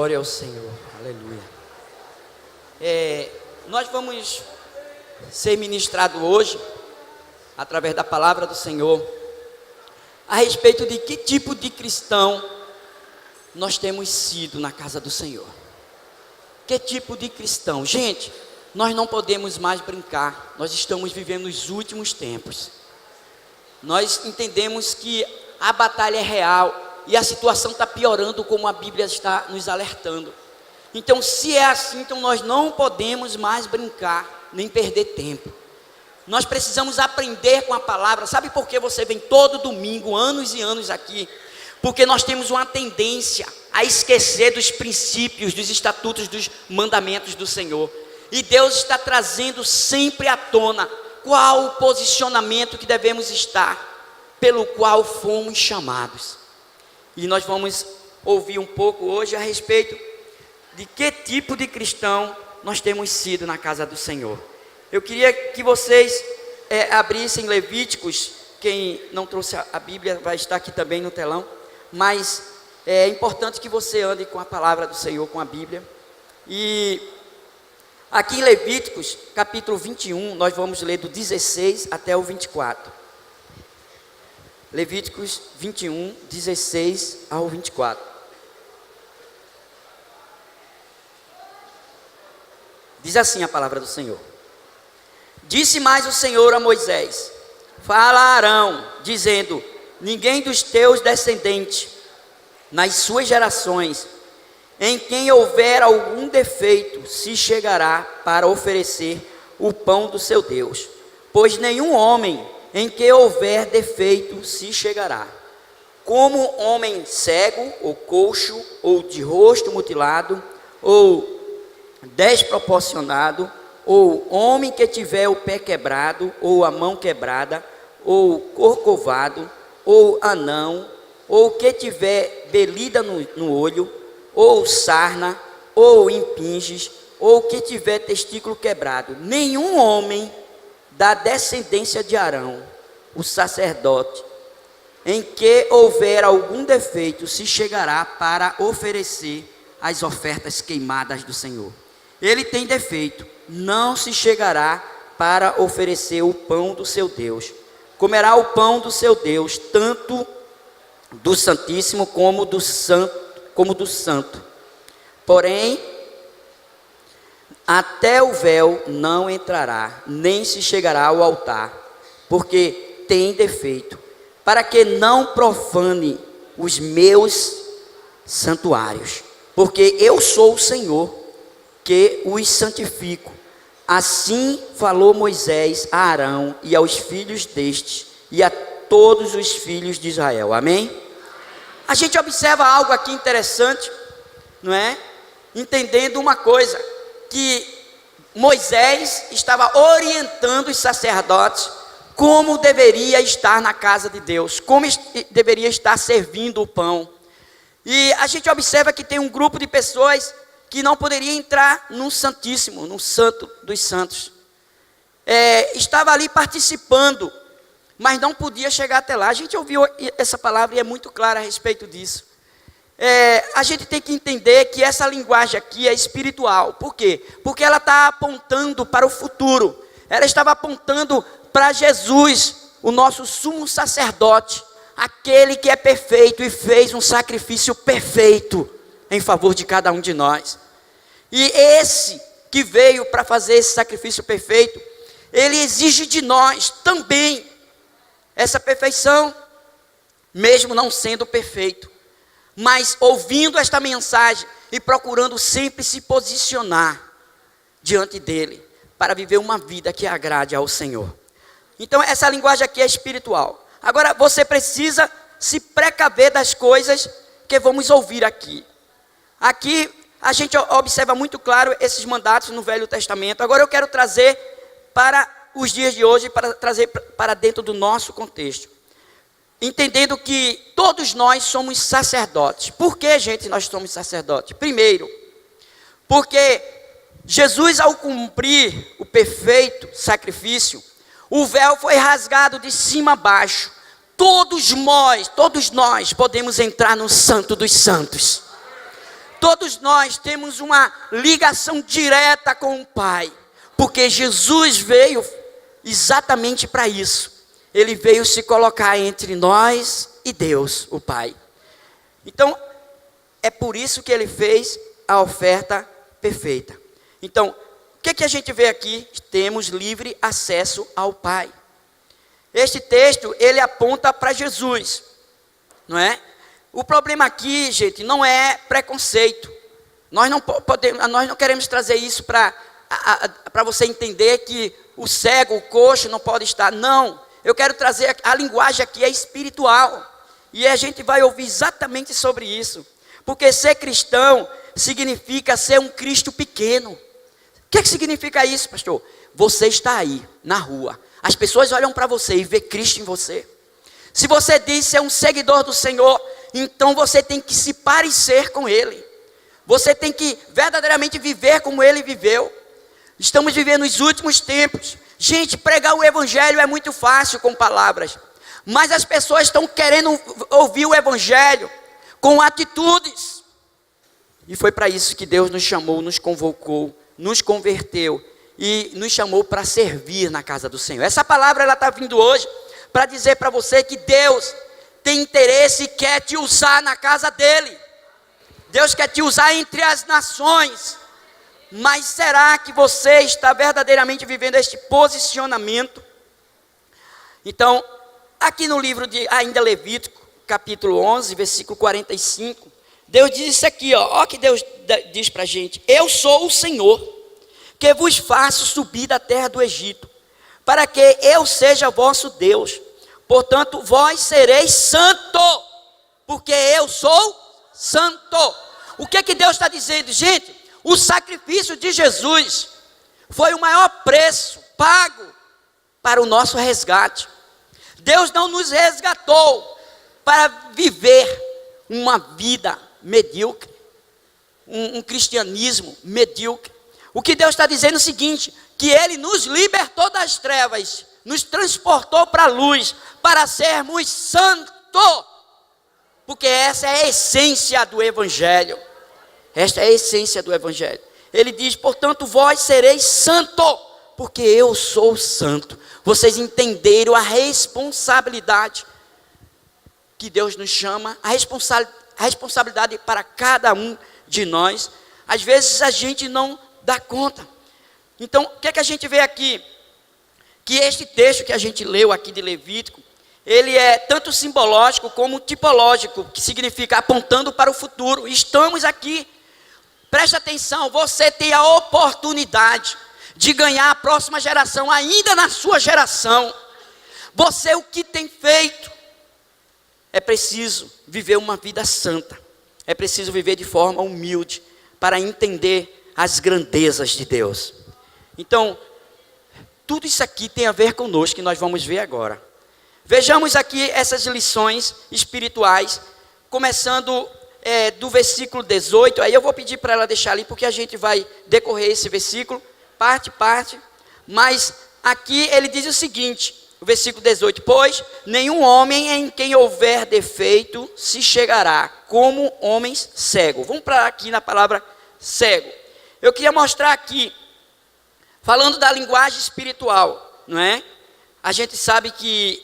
Glória ao Senhor, aleluia. Nós vamos ser ministrados hoje, através da palavra do Senhor, a respeito de que tipo de cristão nós temos sido na casa do Senhor. Que tipo de cristão? Gente, nós não podemos mais brincar, nós estamos vivendo os últimos tempos. Nós entendemos que a batalha é real e a situação está piorando, como a Bíblia está nos alertando. Então, se é assim, então nós não podemos mais brincar, nem perder tempo. Nós precisamos aprender com a palavra. Sabe por que você vem todo domingo, anos e anos aqui? Porque nós temos uma tendência a esquecer dos princípios, dos estatutos, dos mandamentos do Senhor. E Deus está trazendo sempre à tona qual o posicionamento que devemos estar, pelo qual fomos chamados. E nós vamos ouvir um pouco hoje a respeito de que tipo de cristão nós temos sido na casa do Senhor. Eu queria que vocês abrissem Levíticos. Quem não trouxe a Bíblia vai estar aqui também no telão. Mas é importante que você ande com a palavra do Senhor, com a Bíblia. E aqui em Levíticos, capítulo 21, nós vamos ler do 16 até o 24. Levíticos 21, 16 ao 24. Diz assim a palavra do Senhor. Disse mais o Senhor a Moisés: fala a Arão, dizendo: ninguém dos teus descendentes, nas suas gerações, em quem houver algum defeito, se chegará para oferecer o pão do seu Deus. Pois nenhum homem em que houver defeito se chegará. Como homem cego, ou coxo, ou de rosto mutilado, ou desproporcionado, ou homem que tiver o pé quebrado, ou a mão quebrada, ou corcovado, ou anão, ou que tiver belida no olho, ou sarna, ou impinges, ou que tiver testículo quebrado. Nenhum homem da descendência de Arão, o sacerdote, em que houver algum defeito, se chegará para oferecer as ofertas queimadas do Senhor. Ele tem defeito, não se chegará para oferecer o pão do seu Deus. Comerá o pão do seu Deus, tanto do Santíssimo como do Santo. Porém, até o véu não entrará, nem se chegará ao altar, porque tem defeito, para que não profane os meus santuários, porque eu sou o Senhor, que os santifico. Assim falou Moisés a Arão e aos filhos destes, e a todos os filhos de Israel. Amém? A gente observa algo aqui interessante, não é? Entendendo uma coisa, que Moisés estava orientando os sacerdotes como deveria estar na casa de Deus, como deveria estar servindo o pão. E a gente observa que tem um grupo de pessoas que não poderia entrar no Santíssimo, no Santo dos Santos. Estava ali participando, mas não podia chegar até lá. A gente ouviu essa palavra e é muito clara a respeito disso. A gente tem que entender que essa linguagem aqui é espiritual. Por quê? Porque ela está apontando para o futuro. Ela estava apontando para Jesus, o nosso sumo sacerdote, aquele que é perfeito e fez um sacrifício perfeito em favor de cada um de nós. E esse que veio para fazer esse sacrifício perfeito, ele exige de nós também essa perfeição, mesmo não sendo perfeito, mas ouvindo esta mensagem e procurando sempre se posicionar diante dele, para viver uma vida que agrade ao Senhor. Então essa linguagem aqui é espiritual. Agora você precisa se precaver das coisas que vamos ouvir aqui. Aqui a gente observa muito claro esses mandatos no Velho Testamento. Agora eu quero trazer para os dias de hoje, para trazer para dentro do nosso contexto. Entendendo que todos nós somos sacerdotes. Por que, gente, nós somos sacerdotes? Primeiro, porque Jesus, ao cumprir o perfeito sacrifício, o véu foi rasgado de cima a baixo. Todos nós podemos entrar no Santo dos Santos. Todos nós temos uma ligação direta com o Pai, porque Jesus veio exatamente para isso. Ele veio se colocar entre nós e Deus, o Pai. Então, é por isso que ele fez a oferta perfeita. Então, o que a gente vê aqui? Temos livre acesso ao Pai. Este texto, ele aponta para Jesus, não é? O problema aqui, gente, não é preconceito. Nós não queremos trazer isso para você entender que o cego, o coxo não pode estar. Não, eu quero trazer, a linguagem aqui é espiritual. E a gente vai ouvir exatamente sobre isso. Porque ser cristão significa ser um Cristo pequeno. O que significa isso, pastor? Você está aí, na rua. As pessoas olham para você e vê Cristo em você. Se você diz ser um seguidor do Senhor, então você tem que se parecer com Ele. Você tem que verdadeiramente viver como Ele viveu. Estamos vivendo os últimos tempos. Gente, pregar o Evangelho é muito fácil com palavras. Mas as pessoas estão querendo ouvir o Evangelho com atitudes. E foi para isso que Deus nos chamou, nos convocou, nos converteu e nos chamou para servir na casa do Senhor. Essa palavra ela está vindo hoje para dizer para você que Deus tem interesse e quer te usar na casa dele. Deus quer te usar entre as nações. Mas será que você está verdadeiramente vivendo este posicionamento? Então, aqui no livro de ainda Levítico, capítulo 11, versículo 45, Deus diz isso aqui, ó o que Deus diz para a gente: eu sou o Senhor, que vos faço subir da terra do Egito, para que eu seja vosso Deus. Portanto, vós sereis santo, porque eu sou santo. O que Deus está dizendo, gente? O sacrifício de Jesus foi o maior preço pago para o nosso resgate. Deus não nos resgatou para viver uma vida medíocre, um cristianismo medíocre. O que Deus está dizendo é o seguinte: que Ele nos libertou das trevas, nos transportou para a luz, para sermos santos, porque essa é a essência do Evangelho. Esta é a essência do Evangelho. Ele diz: portanto, vós sereis santo, porque eu sou santo. Vocês entenderam a responsabilidade que Deus nos chama, a responsabilidade para cada um de nós. Às vezes a gente não dá conta. Então, o que a gente vê aqui? Que este texto que a gente leu aqui de Levítico, ele é tanto simbológico como tipológico, que significa apontando para o futuro. Estamos aqui, preste atenção, você tem a oportunidade de ganhar a próxima geração, ainda na sua geração. Você o que tem feito? É preciso viver uma vida santa, é preciso viver de forma humilde, para entender as grandezas de Deus. Então, tudo isso aqui tem a ver conosco, que nós vamos ver agora. Vejamos aqui essas lições espirituais, começando do versículo 18, aí eu vou pedir para ela deixar ali, porque a gente vai decorrer esse versículo, parte, mas aqui ele diz o seguinte, o versículo 18, pois nenhum homem em quem houver defeito se chegará, como homens cegos. Vamos para aqui na palavra cego. Eu queria mostrar aqui, falando da linguagem espiritual, não é? A gente sabe que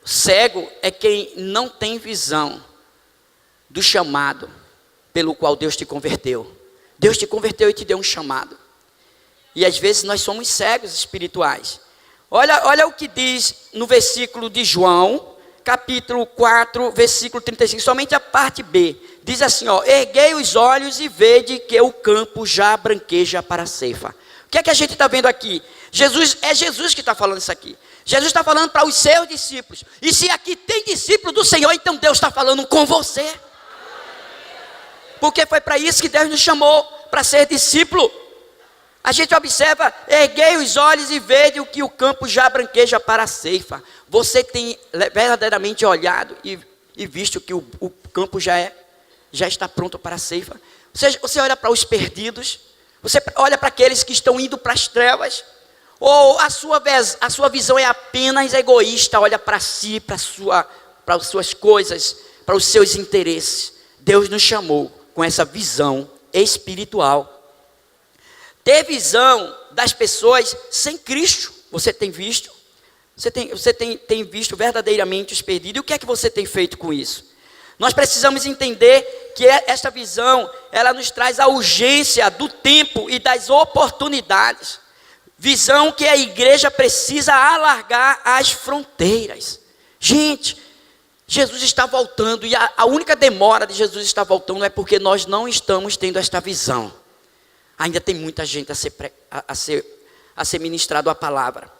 cego é quem não tem visão do chamado pelo qual Deus te converteu. Deus te converteu e te deu um chamado. E às vezes nós somos cegos espirituais. Olha o que diz no versículo de João, capítulo 4, versículo 35, somente a parte B. Diz assim, erguei os olhos e vede que o campo já branqueja para a ceifa. O que é que a gente está vendo aqui? Jesus que está falando isso aqui. Jesus está falando para os seus discípulos. E se aqui tem discípulo do Senhor, então Deus está falando com você. Porque foi para isso que Deus nos chamou, para ser discípulo. A gente observa, erguei os olhos e vede que o campo já branqueja para a ceifa. Você tem verdadeiramente olhado e visto que o campo já está pronto para a ceifa. Você olha para os perdidos, você olha para aqueles que estão indo para as trevas, ou a sua visão é apenas egoísta, olha para si, para as suas coisas, para os seus interesses. Deus nos chamou com essa visão espiritual. Ter visão das pessoas sem Cristo. Você tem visto? Você tem visto verdadeiramente os perdidos. E o que é que você tem feito com isso? Nós precisamos entender que esta visão, ela nos traz a urgência do tempo e das oportunidades. Visão que a igreja precisa alargar as fronteiras. Gente, Jesus está voltando, e a única demora de Jesus estar voltando é porque nós não estamos tendo esta visão. Ainda tem muita gente a ser ministrado a palavra.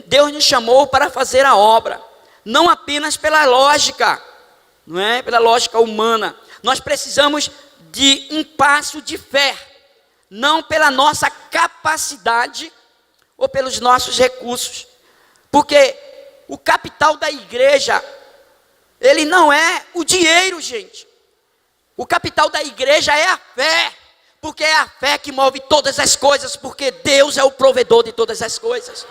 Deus nos chamou para fazer a obra, não apenas pela lógica, não é? Pela lógica humana. Nós precisamos de um passo de fé, não pela nossa capacidade ou pelos nossos recursos. Porque o capital da igreja, ele não é o dinheiro, gente. O capital da igreja é a fé. Porque é a fé que move todas as coisas, porque Deus é o provedor de todas as coisas.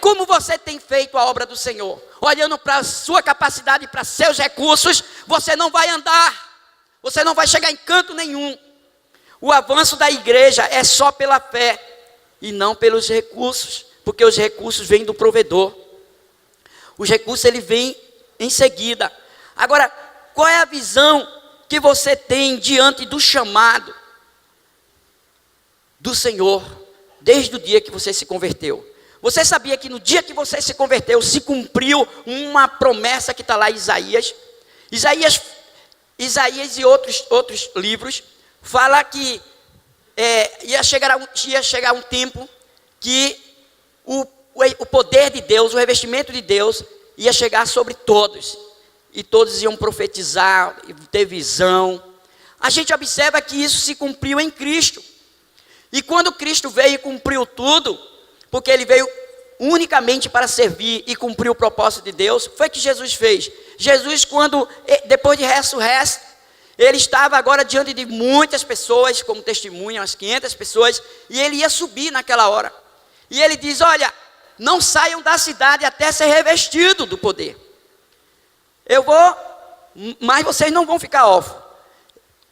Como você tem feito a obra do Senhor? Olhando para a sua capacidade, para seus recursos, você não vai andar. Você não vai chegar em canto nenhum. O avanço da igreja é só pela fé e não pelos recursos, porque os recursos vêm do provedor. Os recursos ele vem em seguida. Agora, qual é a visão que você tem diante do chamado do Senhor, desde o dia que você se converteu? Você sabia que no dia que você se converteu, se cumpriu uma promessa que está lá em Isaías? Isaías e outros livros, fala que ia chegar um tempo que o poder de Deus, o revestimento de Deus, ia chegar sobre todos. E todos iam profetizar, ter visão. A gente observa que isso se cumpriu em Cristo. E quando Cristo veio e cumpriu tudo, porque ele veio unicamente para servir e cumprir o propósito de Deus, foi o que Jesus fez. Jesus, depois de ressurreto, ele estava agora diante de muitas pessoas, como testemunha, umas 500 pessoas, e ele ia subir naquela hora. E ele diz, olha, não saiam da cidade até ser revestido do poder. Eu vou, mas vocês não vão ficar órfãos.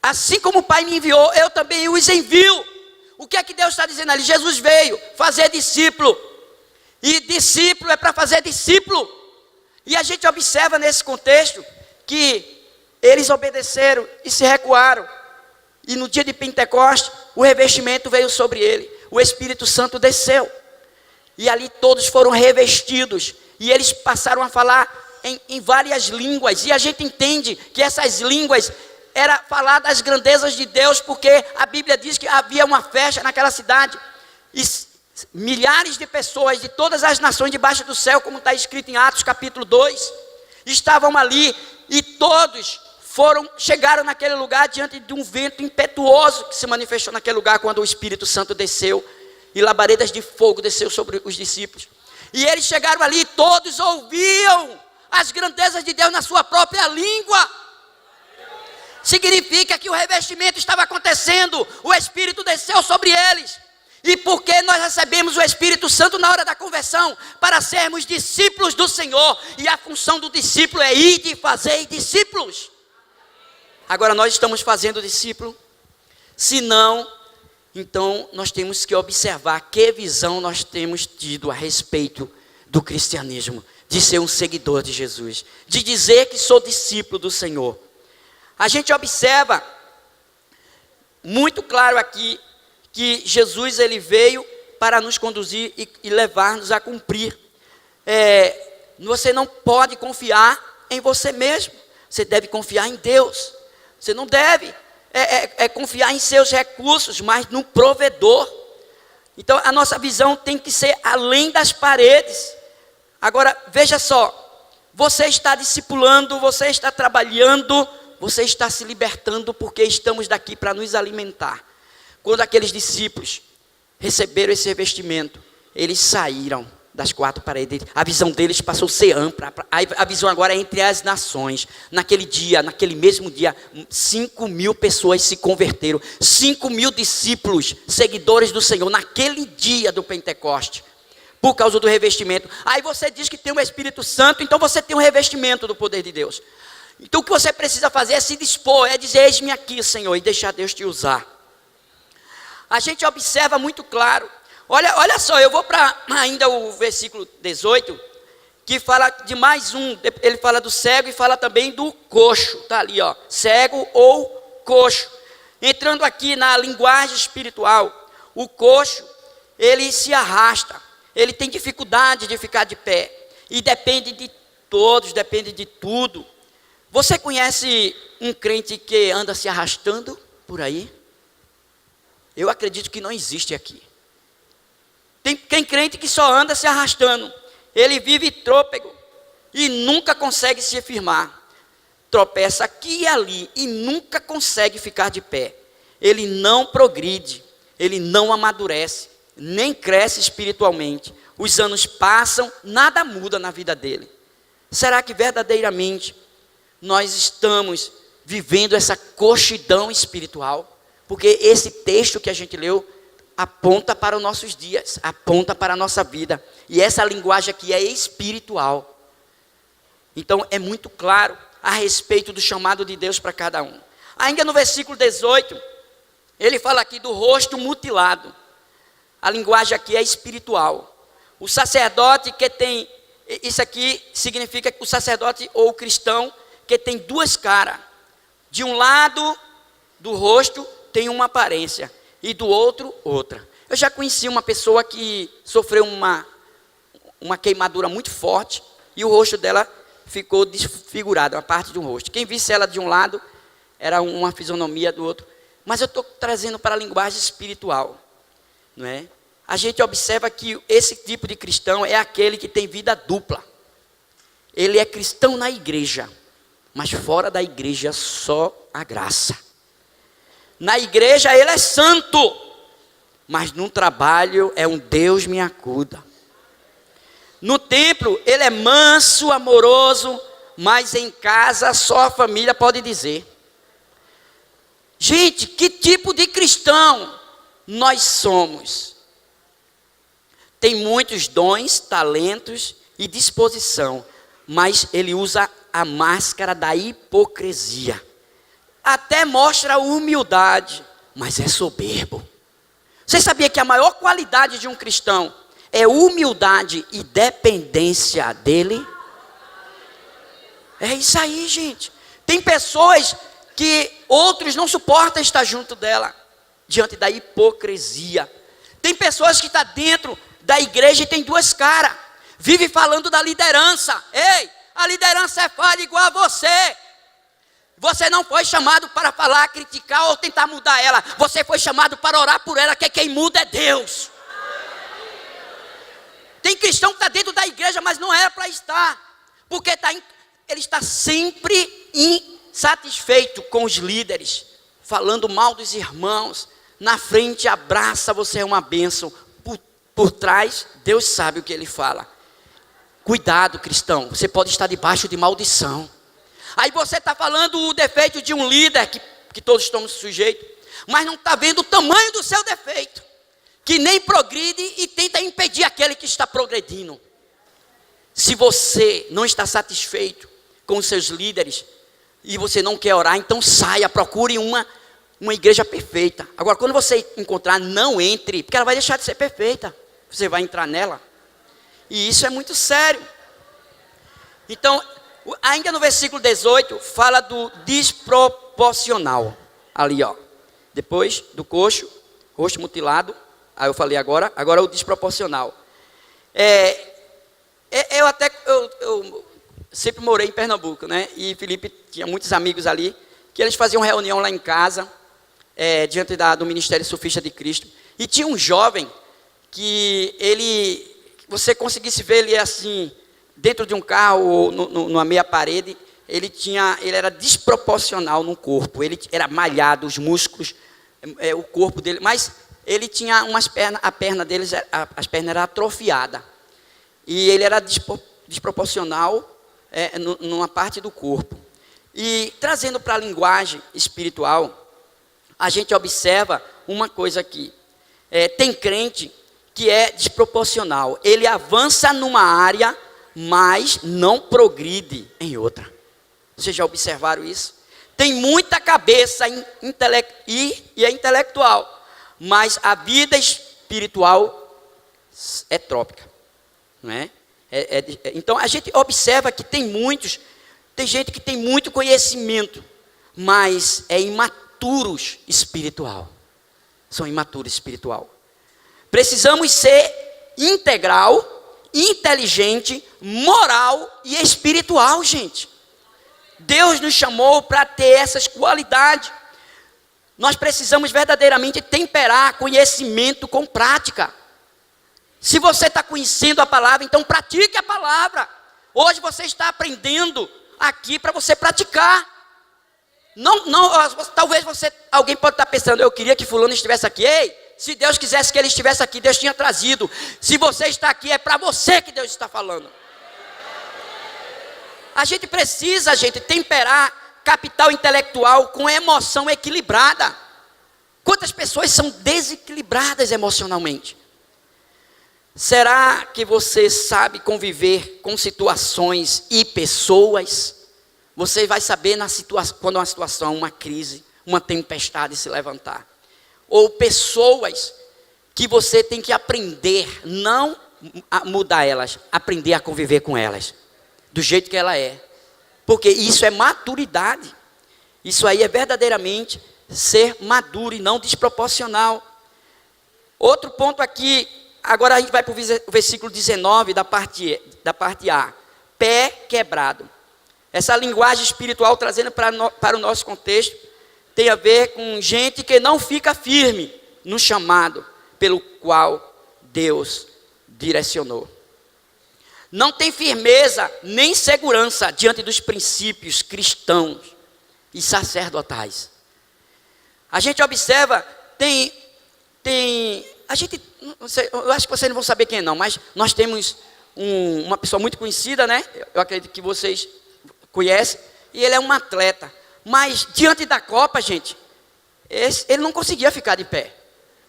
Assim como o Pai me enviou, eu também os envio. O que é que Deus está dizendo ali? Jesus veio fazer discípulo. E discípulo é para fazer discípulo. E a gente observa nesse contexto que eles obedeceram e se recuaram. E no dia de Pentecostes, o revestimento veio sobre ele. O Espírito Santo desceu. E ali todos foram revestidos. E eles passaram a falar em várias línguas. E a gente entende que essas línguas era falar das grandezas de Deus, porque a Bíblia diz que havia uma festa naquela cidade, e milhares de pessoas de todas as nações debaixo do céu, como está escrito em Atos capítulo 2, estavam ali, e todos chegaram naquele lugar diante de um vento impetuoso que se manifestou naquele lugar quando o Espírito Santo desceu, e labaredas de fogo desceu sobre os discípulos, e eles chegaram ali, e todos ouviam as grandezas de Deus na sua própria língua. Significa que o revestimento estava acontecendo, o Espírito desceu sobre eles. E porque nós recebemos o Espírito Santo na hora da conversão? Para sermos discípulos do Senhor. E a função do discípulo é ir e fazer discípulos. Agora nós estamos fazendo discípulo? Se não, então nós temos que observar que visão nós temos tido a respeito do cristianismo. De ser um seguidor de Jesus. De dizer que sou discípulo do Senhor. A gente observa muito claro aqui que Jesus ele veio para nos conduzir e levar-nos a cumprir. Você não pode confiar em você mesmo. Você deve confiar em Deus. Você não deve confiar em seus recursos, mas no provedor. Então a nossa visão tem que ser além das paredes. Agora veja só, você está discipulando, você está trabalhando, você está se libertando, porque estamos daqui para nos alimentar. Quando aqueles discípulos receberam esse revestimento, eles saíram das quatro paredes. A visão deles passou a ser ampla. A visão agora é entre as nações. Naquele dia, naquele mesmo dia, 5.000 pessoas se converteram. 5.000 discípulos, seguidores do Senhor, naquele dia do Pentecoste. Por causa do revestimento. Aí você diz que tem o Espírito Santo, então você tem um revestimento do poder de Deus. Então o que você precisa fazer é se dispor, é dizer: eis-me aqui, Senhor, e deixar Deus te usar. A gente observa muito claro. Olha só, eu vou para ainda o versículo 18, que fala de mais um. Ele fala do cego e fala também do coxo. Está ali, ó, cego ou coxo. Entrando aqui na linguagem espiritual, o coxo, ele se arrasta, ele tem dificuldade de ficar de pé, e depende de todos, depende de tudo. Você conhece um crente que anda se arrastando por aí? Eu acredito que não existe aqui. Tem crente que só anda se arrastando, ele vive trôpego e nunca consegue se firmar. Tropeça aqui e ali e nunca consegue ficar de pé. Ele não progride, ele não amadurece, nem cresce espiritualmente. Os anos passam, nada muda na vida dele. Será que verdadeiramente nós estamos vivendo essa coxidão espiritual? Porque esse texto que a gente leu aponta para os nossos dias, aponta para a nossa vida. E essa linguagem aqui é espiritual. Então é muito claro a respeito do chamado de Deus para cada um. Ainda no versículo 18, ele fala aqui do rosto mutilado. A linguagem aqui é espiritual. O sacerdote que tem, isso aqui significa que o sacerdote ou o cristão que tem duas caras. De um lado do rosto tem uma aparência e do outro outra. Eu já conheci uma pessoa que sofreu uma queimadura muito forte e o rosto dela ficou desfigurado, uma parte do rosto. Quem visse ela de um lado, era uma fisionomia do outro. Mas eu estou trazendo para a linguagem espiritual, não é? A gente observa que esse tipo de cristão é aquele que tem vida dupla. Ele é cristão na igreja, mas fora da igreja só a graça. Na igreja ele é santo, mas no trabalho é um Deus me acuda. No templo, ele é manso, amoroso, mas em casa só a família pode dizer. Gente, que tipo de cristão nós somos? Tem muitos dons, talentos e disposição, mas ele usa a máscara da hipocrisia. Até mostra humildade, mas é soberbo. Você sabia que a maior qualidade de um cristão é humildade e dependência dele? É isso aí, gente. Tem pessoas que outros não suportam estar junto dela, diante da hipocrisia. Tem pessoas que estão dentro da igreja e tem duas caras. Vive falando da liderança. Ei, a liderança é falha igual a você. Você não foi chamado para falar, criticar ou tentar mudar ela. Você foi chamado para orar por ela, que quem muda é Deus. Tem cristão que está dentro da igreja, mas não era para estar. Porque ele está sempre insatisfeito com os líderes. Falando mal dos irmãos. Na frente abraça, você é uma bênção. Por trás, Deus sabe o que ele fala. Cuidado, cristão. Você pode estar debaixo de maldição. Aí você está falando o defeito de um líder, que todos estamos sujeitos. Mas não está vendo o tamanho do seu defeito. Que nem progride e tenta impedir aquele que está progredindo. Se você não está satisfeito com os seus líderes e você não quer orar, então saia, procure uma igreja perfeita. Agora, quando você encontrar, não entre, porque ela vai deixar de ser perfeita. Você vai entrar nela. E isso é muito sério. Então, ainda no versículo 18, fala do desproporcional. Ali, ó. Depois do coxo, rosto mutilado. Aí eu falei agora o desproporcional. Eu sempre morei em Pernambuco, né? E Felipe tinha muitos amigos ali, que eles faziam reunião lá em casa, diante do Ministério Sufista de Cristo. E tinha um jovem que você conseguisse ver ele assim, dentro de um carro ou numa meia parede, ele era desproporcional no corpo. Ele era malhado, os músculos, o corpo dele, mas ele tinha umas pernas, a perna deles, as pernas eram atrofiadas. E ele era desproporcional numa parte do corpo. E trazendo para a linguagem espiritual, a gente observa uma coisa aqui. Tem crente que é desproporcional. Ele avança numa área, mas não progride em outra. Vocês já observaram isso? Tem muita cabeça e é intelectual, mas a vida espiritual é trópica, não é? Então a gente observa que tem gente que tem muito conhecimento, mas é imaturos espiritual. São imaturos espiritual. Precisamos ser integral, inteligente, moral e espiritual, gente. Deus nos chamou para ter essas qualidades. Nós precisamos verdadeiramente temperar conhecimento com prática. Se você está conhecendo a palavra, então pratique a palavra. Hoje você está aprendendo aqui para você praticar. Talvez alguém pode estar pensando, eu queria que fulano estivesse aqui. Ei, se Deus quisesse que ele estivesse aqui, Deus tinha trazido. Se você está aqui, é para você que Deus está falando. A gente precisa, temperar capital intelectual com emoção equilibrada. Quantas pessoas são desequilibradas emocionalmente? Será que você sabe conviver com situações e pessoas? Você vai saber quando uma situação, uma crise, uma tempestade se levantar. Ou pessoas que você tem que aprender, não a mudar elas, aprender a conviver com elas, do jeito que ela é. Porque isso é maturidade. Isso aí é verdadeiramente ser maduro e não desproporcional. Outro ponto aqui, agora a gente vai para o versículo 19 da parte A. Pé quebrado. Essa linguagem espiritual, trazendo para o nosso contexto, tem a ver com gente que não fica firme no chamado pelo qual Deus direcionou. Não tem firmeza nem segurança diante dos princípios cristãos e sacerdotais. A gente observa, eu acho que vocês não vão saber quem é não, mas nós temos uma pessoa muito conhecida, né? Eu acredito que vocês conhecem, e ele é um atleta. Mas diante da Copa, gente, ele não conseguia ficar de pé.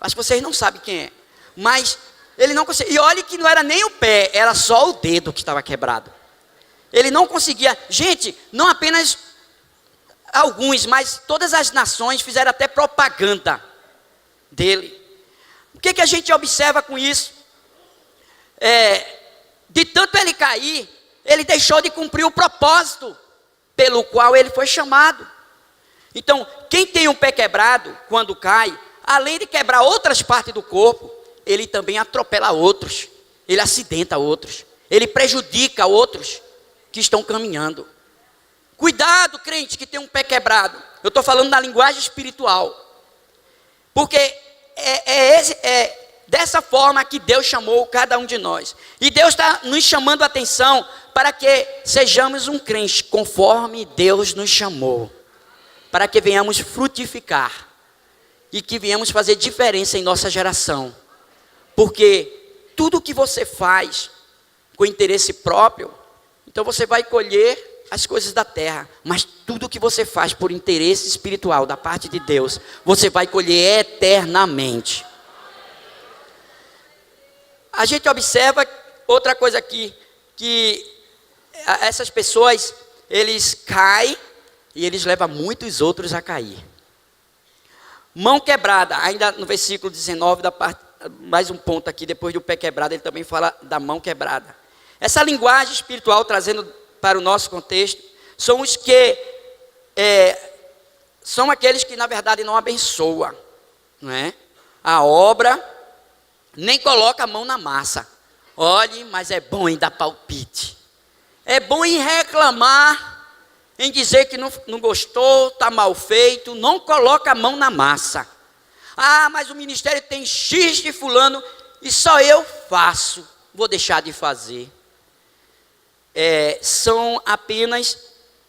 Acho que vocês não sabem quem é. Mas ele não conseguia. E olha que não era nem o pé, era só o dedo que estava quebrado. Ele não conseguia. Gente, não apenas alguns, mas todas as nações fizeram até propaganda dele. O que a gente observa com isso? De tanto ele cair, ele deixou de cumprir o propósito pelo qual ele foi chamado. Então, quem tem um pé quebrado, quando cai, além de quebrar outras partes do corpo, ele também atropela outros, ele acidenta outros, ele prejudica outros que estão caminhando. Cuidado, crente que tem um pé quebrado. Eu estou falando na linguagem espiritual, porque é dessa forma que Deus chamou cada um de nós. E Deus está nos chamando a atenção para que sejamos um crente conforme Deus nos chamou, para que venhamos frutificar e que venhamos fazer diferença em nossa geração. Porque tudo que você faz com interesse próprio, então você vai colher as coisas da terra, mas tudo que você faz por interesse espiritual da parte de Deus, você vai colher eternamente. A gente observa outra coisa aqui, que essas pessoas, eles caem e eles levam muitos outros a cair. Mão quebrada, ainda no versículo 19, mais um ponto aqui, depois do pé quebrado, ele também fala da mão quebrada. Essa linguagem espiritual, trazendo para o nosso contexto, são os que, são aqueles que na verdade não abençoam, não é? A obra, nem coloca a mão na massa. Olhe, mas é bom em dar palpite. É bom em reclamar, em dizer que não gostou, está mal feito, não coloca a mão na massa. Ah, mas o ministério tem X de fulano e só eu faço, vou deixar de fazer. São apenas,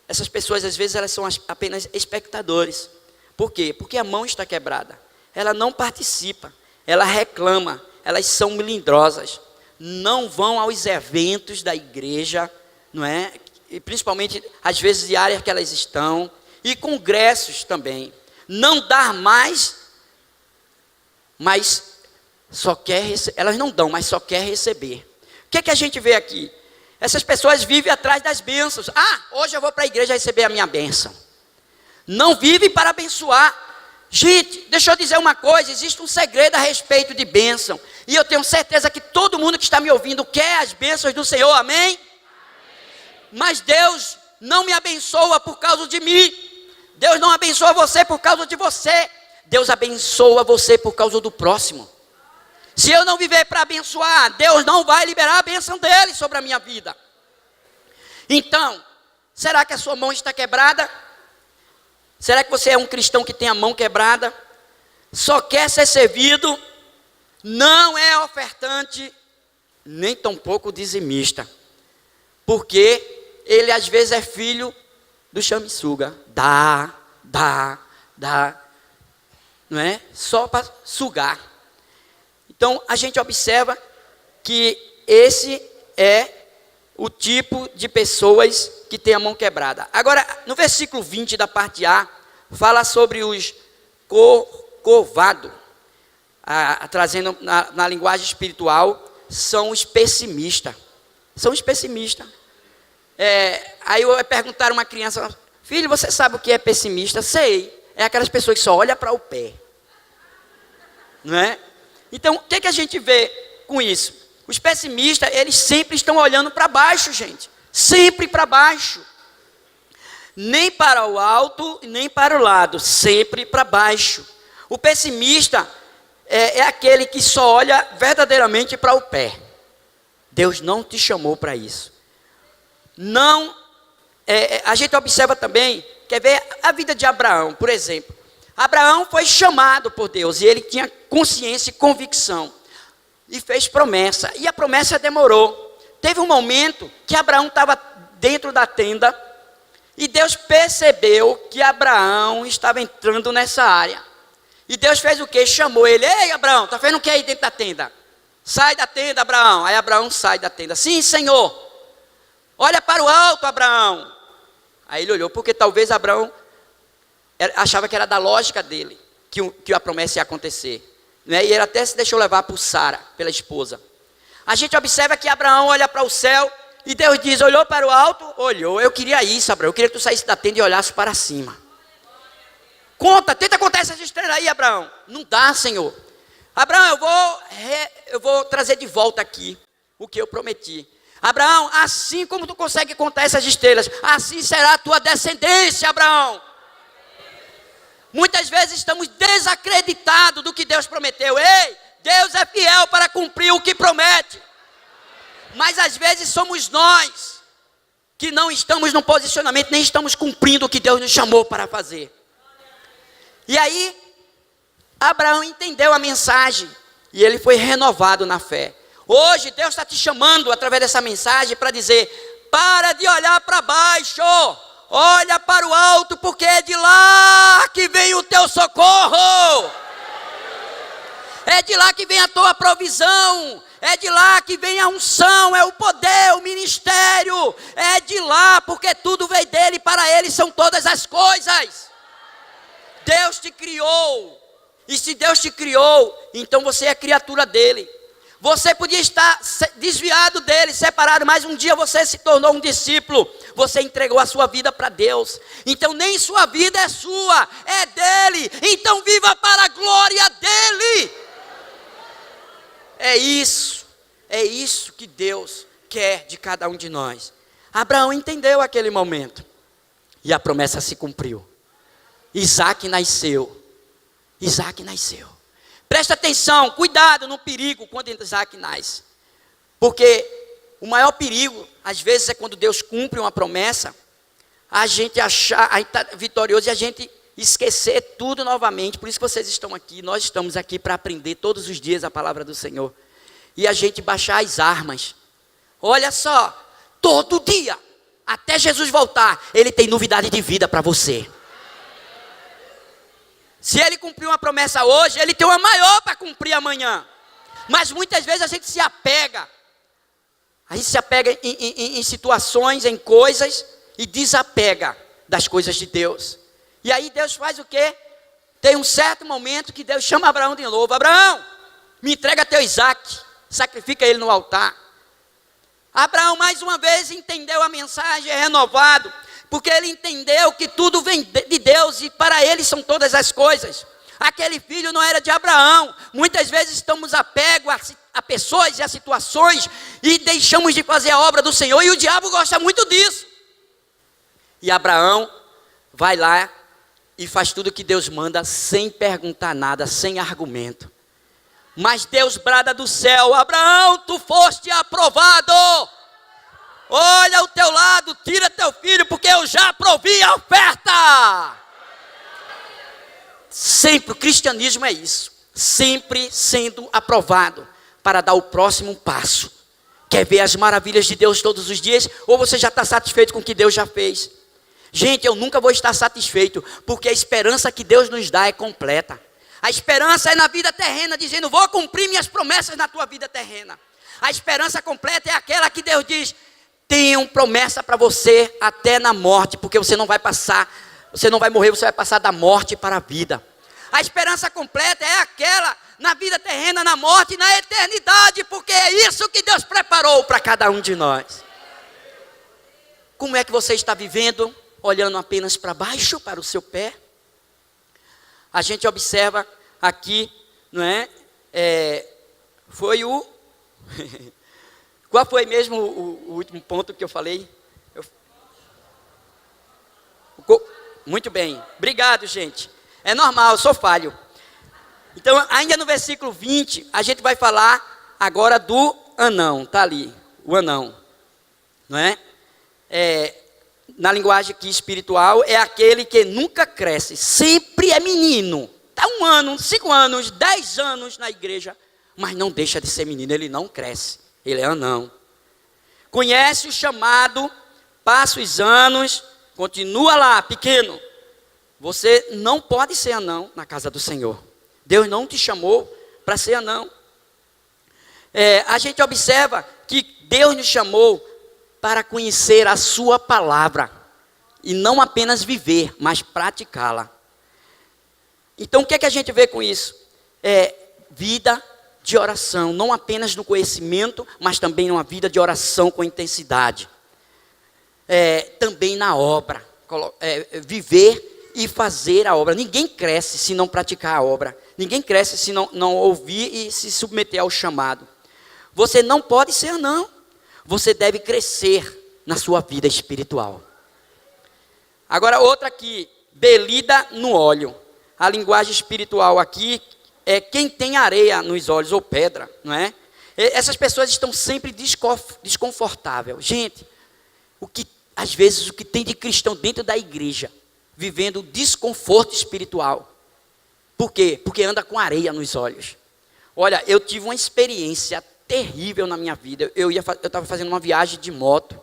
essas pessoas às vezes elas são apenas espectadores. Por quê? Porque a mão está quebrada. Ela não participa, ela reclama, elas são melindrosas. Não vão aos eventos da igreja, não é? E principalmente às vezes de áreas que elas estão, e congressos também. Não dar mais, mas só quer elas não dão, mas só quer receber. O que a gente vê aqui? Essas pessoas vivem atrás das bênçãos. Hoje eu vou para a igreja receber a minha bênção. Não vive para abençoar. Gente, deixa eu dizer uma coisa, existe um segredo a respeito de bênção. E eu tenho certeza que todo mundo que está me ouvindo quer as bênçãos do Senhor, amém? Mas Deus não me abençoa por causa de mim. Deus não abençoa você por causa de você. Deus abençoa você por causa do próximo. Se eu não viver para abençoar, Deus não vai liberar a bênção dele sobre a minha vida. Então, será que a sua mão está quebrada? Será que você é um cristão que tem a mão quebrada? Só quer ser servido? Não é ofertante, nem tampouco dizimista. Porque ele às vezes é filho do chame-suga. Dá. Não é? Só para sugar. Então a gente observa que esse é o tipo de pessoas que tem a mão quebrada. Agora, no versículo 20 da parte A, fala sobre os corcovados. Trazendo na linguagem espiritual, são os pessimistas. São os pessimistas. Aí eu perguntar a uma criança, filho, você sabe o que é pessimista? Sei. É aquelas pessoas que só olham para o pé. Não é? Então, o que a gente vê com isso? Os pessimistas, eles sempre estão olhando para baixo, gente. Sempre para baixo. Nem para o alto, nem para o lado. Sempre para baixo. O pessimista é aquele que só olha verdadeiramente para o pé. Deus não te chamou para isso. Não. A gente observa também, quer ver a vida de Abraão, por exemplo. Abraão foi chamado por Deus e ele tinha consciência e convicção. E fez promessa. E a promessa demorou. Teve um momento que Abraão estava dentro da tenda. E Deus percebeu que Abraão estava entrando nessa área. E Deus fez o quê? Chamou ele. Ei, Abraão, está vendo o que aí dentro da tenda? Sai da tenda, Abraão. Aí Abraão sai da tenda. Sim, Senhor. Olha para o alto, Abraão. Aí ele olhou, porque talvez Abraão achava que era da lógica dele que a promessa ia acontecer. Né? E ele até se deixou levar por Sara, pela esposa. A gente observa que Abraão olha para o céu e Deus diz, olhou para o alto? Olhou, eu queria isso, Abraão, eu queria que tu saísse da tenda e olhasse para cima. Tenta contar essas estrelas aí, Abraão. Não dá, Senhor. Abraão, eu vou trazer de volta aqui o que eu prometi. Abraão, assim como tu consegue contar essas estrelas, assim será a tua descendência, Abraão. Muitas vezes estamos desacreditados do que Deus prometeu. Ei, Deus é fiel para cumprir o que promete. Mas às vezes somos nós que não estamos no posicionamento, nem estamos cumprindo o que Deus nos chamou para fazer. E aí, Abraão entendeu a mensagem e ele foi renovado na fé. Hoje Deus está te chamando através dessa mensagem para dizer, para de olhar para baixo. Olha para o alto, porque é de lá que vem o teu socorro. É de lá que vem a tua provisão. É de lá que vem a unção, é o poder, o ministério. É de lá, porque tudo veio dele, para ele são todas as coisas. Deus te criou. E se Deus te criou, então você é criatura dele. Você podia estar desviado dele, separado, mas um dia você se tornou um discípulo. Você entregou a sua vida para Deus. Então nem sua vida é sua, é dele. Então viva para a glória dele. É isso que Deus quer de cada um de nós. Abraão entendeu aquele momento. E a promessa se cumpriu. Isaac nasceu. Presta atenção, cuidado no perigo quando Isaac nasce. Porque o maior perigo, às vezes, é quando Deus cumpre uma promessa, a gente achar, a gente está vitorioso e a gente esquecer tudo novamente. Por isso que vocês estão aqui, nós estamos aqui para aprender todos os dias a palavra do Senhor. E a gente baixar as armas. Olha só, todo dia, até Jesus voltar, Ele tem novidade de vida para você. Se Ele cumpriu uma promessa hoje, Ele tem uma maior para cumprir amanhã. Mas muitas vezes a gente se apega. A gente se apega em situações, em coisas, e desapega das coisas de Deus. E aí Deus faz o quê? Tem um certo momento que Deus chama Abraão de novo. Abraão, me entrega teu Isaac, sacrifica ele no altar. Abraão mais uma vez entendeu a mensagem, é renovado, porque ele entendeu que tudo vem de Deus e para ele são todas as coisas. Aquele filho não era de Abraão. Muitas vezes estamos apegos a pessoas e a situações e deixamos de fazer a obra do Senhor, e o diabo gosta muito disso. E Abraão vai lá e faz tudo que Deus manda sem perguntar nada, sem argumento. Mas Deus brada do céu: Abraão, tu foste aprovado. Olha ao teu lado, tira teu filho, porque eu já provi a oferta. Sempre o cristianismo é isso, sempre sendo aprovado para dar o próximo passo. Quer ver as maravilhas de Deus todos os dias? Ou você já está satisfeito com o que Deus já fez? Gente, eu nunca vou estar satisfeito, porque a esperança que Deus nos dá é completa. A esperança é na vida terrena, dizendo: vou cumprir minhas promessas na tua vida terrena. A esperança completa é aquela que Deus diz: tenho promessa para você até na morte, porque você não vai morrer, você vai passar da morte para a vida. A esperança completa é aquela na vida terrena, na morte e na eternidade, porque é isso que Deus preparou para cada um de nós. Como é que você está vivendo? Olhando apenas para baixo, para o seu pé? A gente observa aqui, não é? Foi o... Qual foi mesmo o último ponto que eu falei? Muito bem, obrigado, gente. É normal, eu sou falho. Então, ainda no versículo 20, a gente vai falar agora do anão. Está ali, o anão, não é? Na linguagem aqui espiritual, é aquele que nunca cresce, sempre é menino. Está 1 ano, 5 anos, 10 anos na igreja, mas não deixa de ser menino, ele não cresce, ele é anão. Conhece o chamado, passa os anos, continua lá, pequeno. Você não pode ser anão na casa do Senhor. Deus não te chamou para ser anão. A gente observa que Deus nos chamou para conhecer a sua palavra, e não apenas viver, mas praticá-la. Então o que é que a gente vê com isso? Vida de oração, não apenas no conhecimento, mas também uma vida de oração com intensidade. Também na obra, viver e fazer a obra. Ninguém cresce se não praticar a obra. Ninguém cresce se não ouvir e se submeter ao chamado. Você não pode ser anão. Você deve crescer na sua vida espiritual. Agora outra aqui, belida no óleo. A linguagem espiritual aqui é quem tem areia nos olhos ou pedra, não é? Essas pessoas estão sempre desconfortáveis. Gente, às vezes o que tem de cristão dentro da igreja, vivendo desconforto espiritual. Por quê? Porque anda com areia nos olhos. Olha, eu tive uma experiência terrível na minha vida. Eu estava fazendo uma viagem de moto.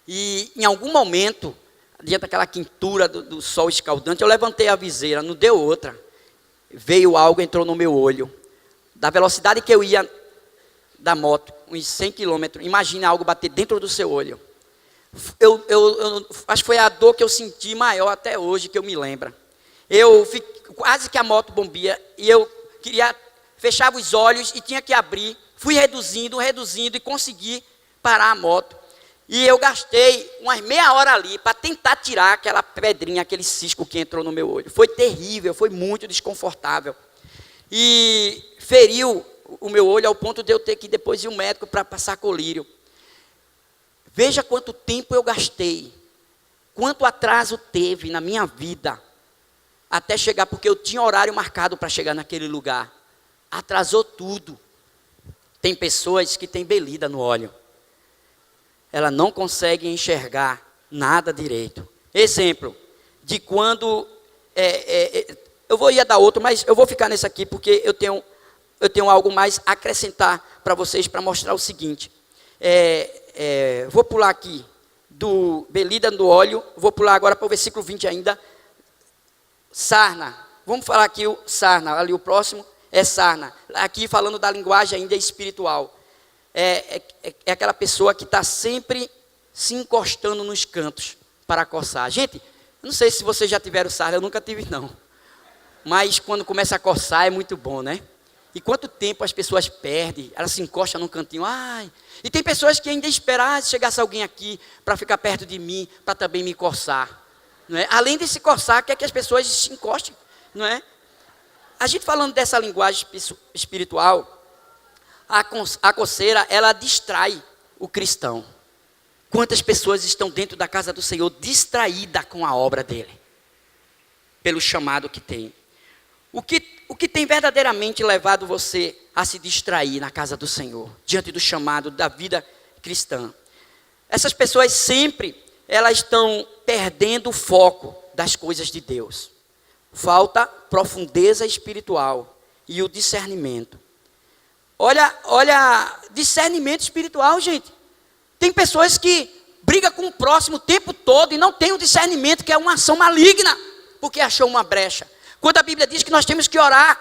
E em algum momento, diante daquela quentura do sol escaldante, eu levantei a viseira, não deu outra. Veio algo, entrou no meu olho. Da velocidade que eu ia da moto, uns 100 quilômetros, imagine algo bater dentro do seu olho. Eu acho que foi a dor que eu senti maior até hoje, que eu me lembro. Quase que a moto bombia, e eu fechava os olhos e tinha que abrir. Fui reduzindo e consegui parar a moto. E eu gastei umas meia hora ali para tentar tirar aquela pedrinha, aquele cisco que entrou no meu olho. Foi terrível, foi muito desconfortável. E feriu o meu olho ao ponto de eu ter que depois ir ao médico para passar colírio. Veja quanto tempo eu gastei, quanto atraso teve na minha vida, até chegar, porque eu tinha horário marcado para chegar naquele lugar. Atrasou tudo. Tem pessoas que têm belida no olho. Ela não consegue enxergar nada direito. Exemplo, de quando... eu ia dar outro, mas eu vou ficar nesse aqui, porque eu tenho algo mais a acrescentar para vocês, para mostrar o seguinte. Vou pular aqui, do belida do óleo, vou pular agora para o versículo 20 ainda. Sarna, vamos falar aqui o sarna, ali o próximo é sarna. Aqui falando da linguagem ainda espiritual. É aquela pessoa que está sempre se encostando nos cantos para coçar. Gente, eu não sei se vocês já tiveram sarna, eu nunca tive não. Mas quando começa a coçar é muito bom, né? E quanto tempo as pessoas perdem, elas se encostam num cantinho, ai. E tem pessoas que ainda esperam, se chegasse alguém aqui para ficar perto de mim, para também me coçar. Não é? Além de se coçar, quer que as pessoas se encostem, não é? A gente falando dessa linguagem espiritual, a coceira, ela distrai o cristão. Quantas pessoas estão dentro da casa do Senhor distraídas com a obra dele, pelo chamado que tem. O que tem verdadeiramente levado você a se distrair na casa do Senhor, diante do chamado da vida cristã? Essas pessoas sempre, elas estão perdendo o foco das coisas de Deus. Falta profundeza espiritual e o discernimento. Olha, discernimento espiritual, gente. Tem pessoas que brigam com o próximo o tempo todo e não tem o discernimento, que é uma ação maligna, porque achou uma brecha. Quando a Bíblia diz que nós temos que orar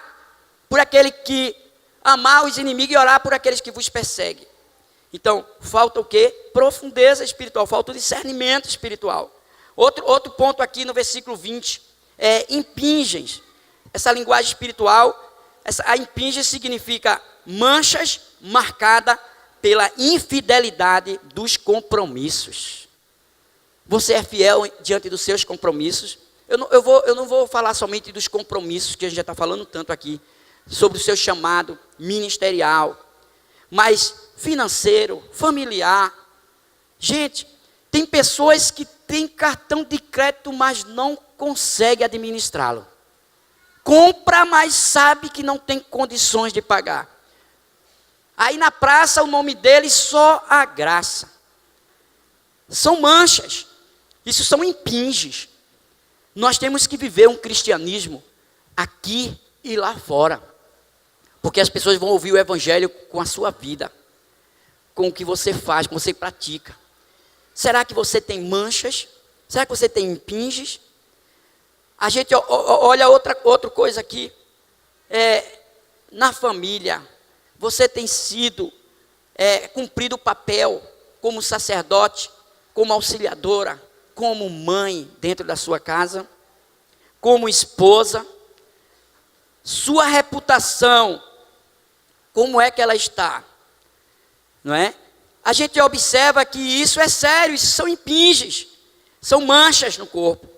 por aquele que amar os inimigos e orar por aqueles que vos perseguem. Então, falta o quê? Profundeza espiritual, falta o discernimento espiritual. Outro ponto aqui no versículo 20 é impingens. Essa linguagem espiritual, a impinge significa manchas marcadas pela infidelidade dos compromissos. Você é fiel diante dos seus compromissos? Eu não vou falar somente dos compromissos, que a gente já está falando tanto aqui, sobre o seu chamado ministerial, mas financeiro, familiar. Gente, tem pessoas que têm cartão de crédito, mas não conseguem administrá-lo. Compra, mas sabe que não tem condições de pagar. Aí na praça o nome dele só a graça. São manchas. Isso são impinges. Nós temos que viver um cristianismo aqui e lá fora. Porque as pessoas vão ouvir o evangelho com a sua vida, com o que você faz, com o que você pratica. Será que você tem manchas? Será que você tem impinges? A gente olha outra coisa aqui. Na família, você tem sido, cumprido o papel como sacerdote, como auxiliadora, como mãe dentro da sua casa, como esposa. Sua reputação, como é que ela está? Não é? A gente observa que isso é sério, isso são impinges, são manchas no corpo.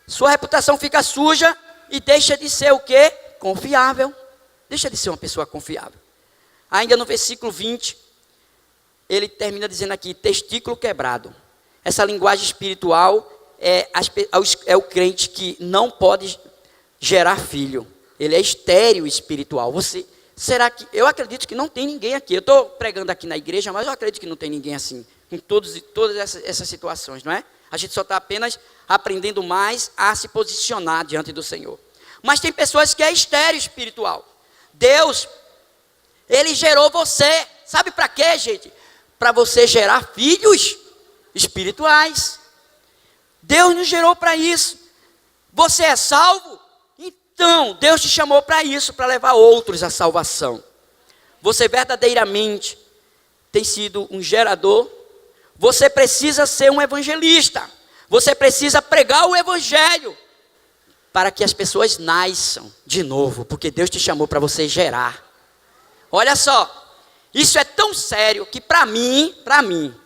Sua reputação fica suja e deixa de ser o quê? Confiável. Deixa de ser uma pessoa confiável. Ainda no versículo 20, ele termina dizendo aqui, testículo quebrado. Essa linguagem espiritual é o crente que não pode gerar filho. Ele é estéril espiritual. Será que... Eu acredito que não tem ninguém aqui. Eu estou pregando aqui na igreja, mas eu acredito que não tem ninguém assim, com todas essas situações, não é? A gente só está apenas aprendendo mais a se posicionar diante do Senhor. Mas tem pessoas que é estéril espiritual. Deus, Ele gerou você. Sabe para quê, gente? Para você gerar filhos espirituais. Deus nos gerou para isso. Você é salvo? Então, Deus te chamou para isso, para levar outros à salvação. Você verdadeiramente tem sido um gerador. Você precisa ser um evangelista. Você precisa pregar o evangelho para que as pessoas nasçam de novo, porque Deus te chamou para você gerar. Olha só, isso é tão sério que para mim,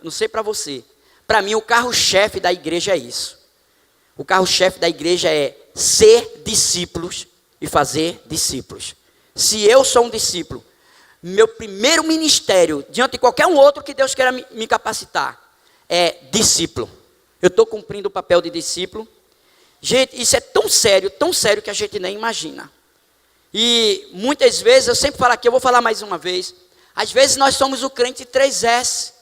não sei para você, para mim o carro-chefe da igreja é isso. O carro-chefe da igreja é ser discípulos e fazer discípulos. Se eu sou um discípulo, meu primeiro ministério, diante de qualquer um outro que Deus queira me capacitar, é discípulo. Eu estou cumprindo o papel de discípulo. Gente, isso é tão sério que a gente nem imagina. E muitas vezes, eu sempre falo aqui, eu vou falar mais uma vez. Às vezes nós somos o crente 3S.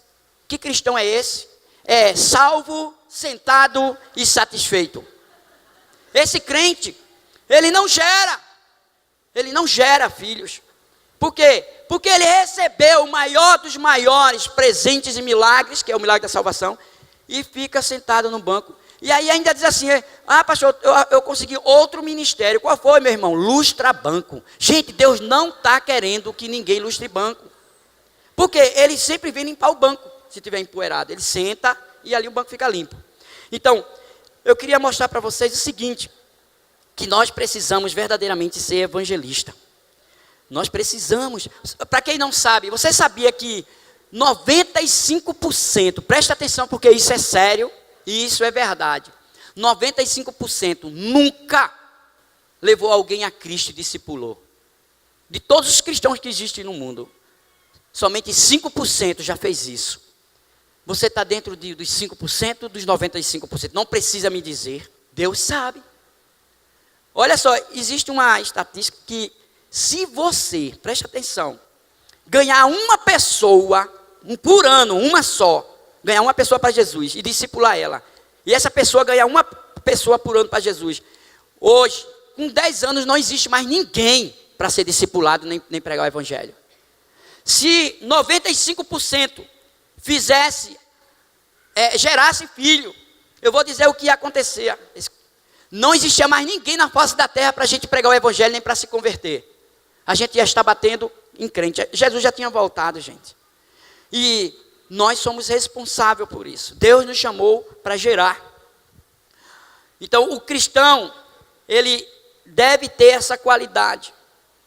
Que cristão é esse? É salvo, sentado e satisfeito. Esse crente, ele não gera filhos. Por quê? Porque ele recebeu o maior dos maiores presentes e milagres, que é o milagre da salvação, e fica sentado no banco. E aí ainda diz assim, pastor, eu consegui outro ministério. Qual foi, meu irmão? Lustra banco. Gente, Deus não está querendo que ninguém lustre banco. Porque ele sempre vem limpar o banco, se tiver empoeirado. Ele senta e ali o banco fica limpo. Então, eu queria mostrar para vocês o seguinte, que nós precisamos verdadeiramente ser evangelista. Nós precisamos. Para quem não sabe, você sabia que 95%, presta atenção porque isso é sério e isso é verdade. 95% nunca levou alguém a Cristo e discipulou. De todos os cristãos que existem no mundo, somente 5% já fez isso. Você está dentro dos 5%, dos 95%. Não precisa me dizer. Deus sabe. Olha só, existe uma estatística que se você, preste atenção, ganhar uma pessoa, por ano, uma só, ganhar uma pessoa para Jesus e discipular ela, e essa pessoa ganhar uma pessoa por ano para Jesus, hoje, com 10 anos, não existe mais ninguém para ser discipulado, nem pregar o evangelho. Se 95% gerasse filho, eu vou dizer o que ia acontecer. Não existia mais ninguém na face da terra para a gente pregar o evangelho, nem para se converter. A gente ia estar batendo em crente. Jesus já tinha voltado, gente. E nós somos responsáveis por isso. Deus nos chamou para gerar. Então, o cristão, ele deve ter essa qualidade,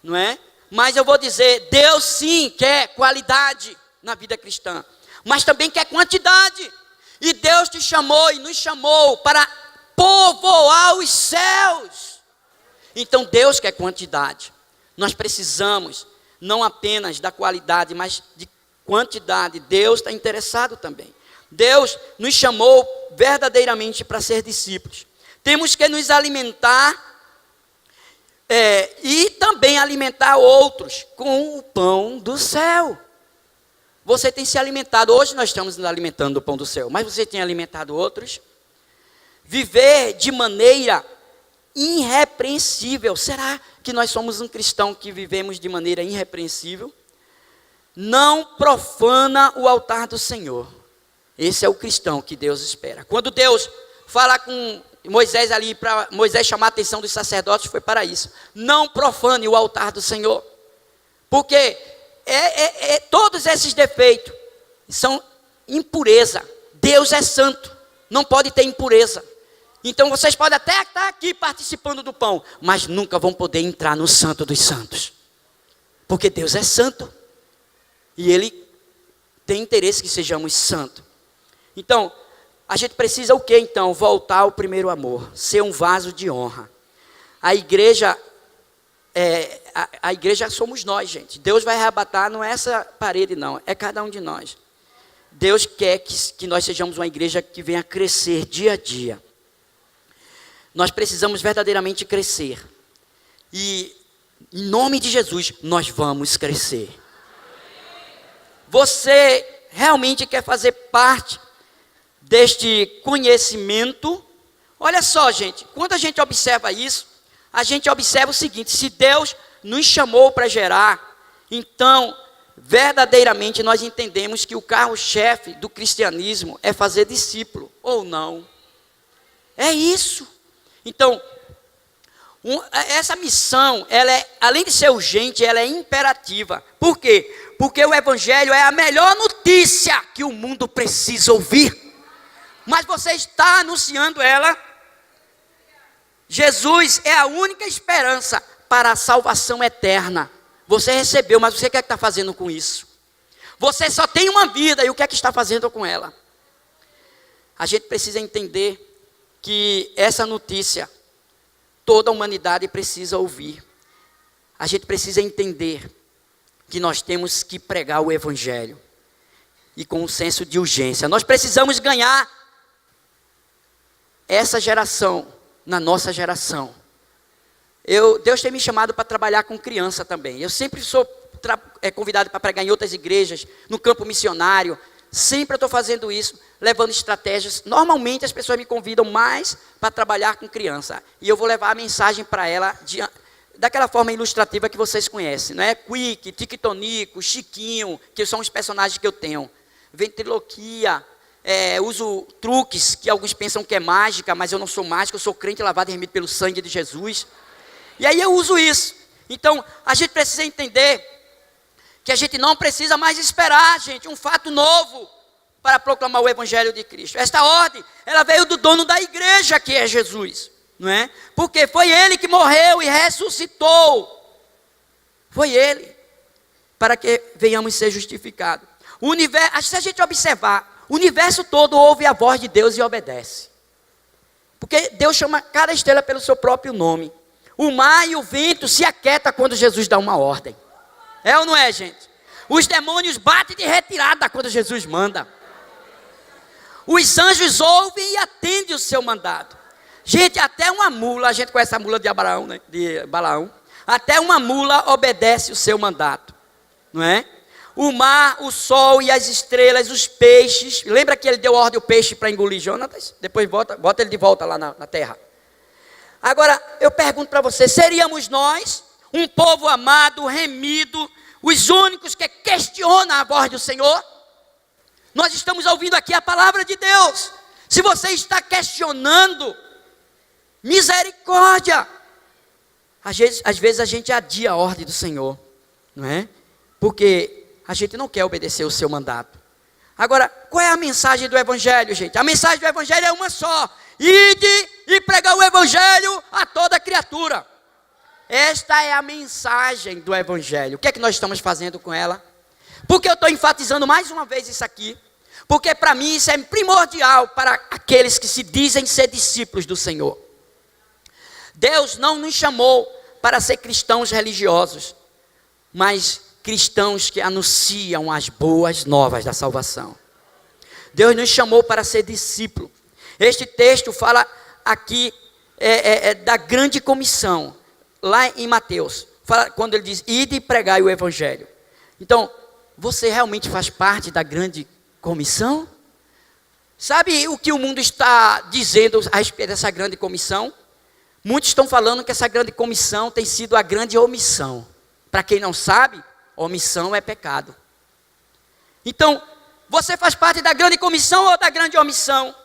não é? Mas eu vou dizer, Deus sim quer qualidade na vida cristã, mas também quer quantidade. E Deus te chamou e nos chamou para povoar os céus. Então Deus quer quantidade. Nós precisamos não apenas da qualidade, mas de quantidade. Deus está interessado também. Deus nos chamou verdadeiramente para ser discípulos. Temos que nos alimentar e também alimentar outros com o pão do céu. Você tem se alimentado, hoje nós estamos nos alimentando do pão do céu, mas você tem alimentado outros? Viver de maneira irrepreensível. Será que nós somos um cristão que vivemos de maneira irrepreensível? Não profana o altar do Senhor. Esse é o cristão que Deus espera. Quando Deus fala com Moisés ali, para Moisés chamar a atenção dos sacerdotes, foi para isso. Não profane o altar do Senhor. Porque todos esses defeitos são impureza. Deus é santo, não pode ter impureza. Então vocês podem até estar aqui participando do pão, mas nunca vão poder entrar no santo dos santos. Porque Deus é santo. E Ele tem interesse que sejamos santos. Então, a gente precisa o que então? Voltar ao primeiro amor. Ser um vaso de honra. A igreja somos nós, gente. Deus vai arrebatar, não é essa parede não, é cada um de nós. Deus quer que nós sejamos uma igreja que venha crescer dia a dia. Nós precisamos verdadeiramente crescer. E em nome de Jesus, nós vamos crescer. Você realmente quer fazer parte deste conhecimento? Olha só, gente, quando a gente observa isso, a gente observa o seguinte: se Deus nos chamou para gerar, então, verdadeiramente nós entendemos que o carro-chefe do cristianismo é fazer discípulo, ou não? É isso. Então, essa missão, ela além de ser urgente, ela é imperativa. Por quê? Porque o evangelho é a melhor notícia que o mundo precisa ouvir. Mas você está anunciando ela. Jesus é a única esperança para a salvação eterna. Você recebeu, mas você o que é que está fazendo com isso? Você só tem uma vida, e o que é que está fazendo com ela? A gente precisa entender que essa notícia, toda a humanidade precisa ouvir. A gente precisa entender que nós temos que pregar o evangelho. E com um senso de urgência. Nós precisamos ganhar essa geração na nossa geração. Deus tem me chamado para trabalhar com criança também. Eu sempre sou convidado para pregar em outras igrejas, no campo missionário. Sempre eu estou fazendo isso, levando estratégias. Normalmente as pessoas me convidam mais para trabalhar com criança. E eu vou levar a mensagem para ela daquela forma ilustrativa que vocês conhecem, não é? Quick, Tic-Tonico, Chiquinho, que são os personagens que eu tenho. Ventriloquia, uso truques que alguns pensam que é mágica, mas eu não sou mágica, eu sou crente lavado e remido pelo sangue de Jesus. E aí eu uso isso. Então, a gente precisa entender que a gente não precisa mais esperar, gente, um fato novo para proclamar o evangelho de Cristo. Esta ordem, ela veio do dono da igreja, que é Jesus, não é? Porque foi Ele que morreu e ressuscitou. Foi Ele, para que venhamos ser justificados. O universo, se a gente observar, o universo todo ouve a voz de Deus e obedece. Porque Deus chama cada estrela pelo seu próprio nome. O mar e o vento se aquietam quando Jesus dá uma ordem. É ou não é, gente? Os demônios batem de retirada quando Jesus manda. Os anjos ouvem e atendem o seu mandado. Gente, até uma mula, a gente conhece a mula de Abraão, né? De Balaão. Até uma mula obedece o seu mandato, não é? O mar, o sol e as estrelas, os peixes. Lembra que ele deu ordem ao peixe para engolir Jonatas? Depois bota ele de volta lá na terra. Agora, eu pergunto para você, seríamos nós, um povo amado, remido, os únicos que questionam a voz do Senhor? Nós estamos ouvindo aqui a palavra de Deus. Se você está questionando, misericórdia. Às vezes a gente adia a ordem do Senhor, não é? Porque a gente não quer obedecer o seu mandato. Agora, qual é a mensagem do Evangelho, gente? A mensagem do Evangelho é uma só: ide e pregar o Evangelho a toda criatura. Esta é a mensagem do Evangelho. O que é que nós estamos fazendo com ela? Porque eu estou enfatizando mais uma vez isso aqui? Porque para mim isso é primordial para aqueles que se dizem ser discípulos do Senhor. Deus não nos chamou para ser cristãos religiosos, mas cristãos que anunciam as boas novas da salvação. Deus nos chamou para ser discípulo. Este texto fala aqui da grande comissão, lá em Mateus, fala, quando ele diz, ide e pregai o Evangelho. Então, você realmente faz parte da grande comissão? Sabe o que o mundo está dizendo a respeito dessa grande comissão? Muitos estão falando que essa grande comissão tem sido a grande omissão. Para quem não sabe, omissão é pecado. Então, você faz parte da grande comissão ou da grande omissão?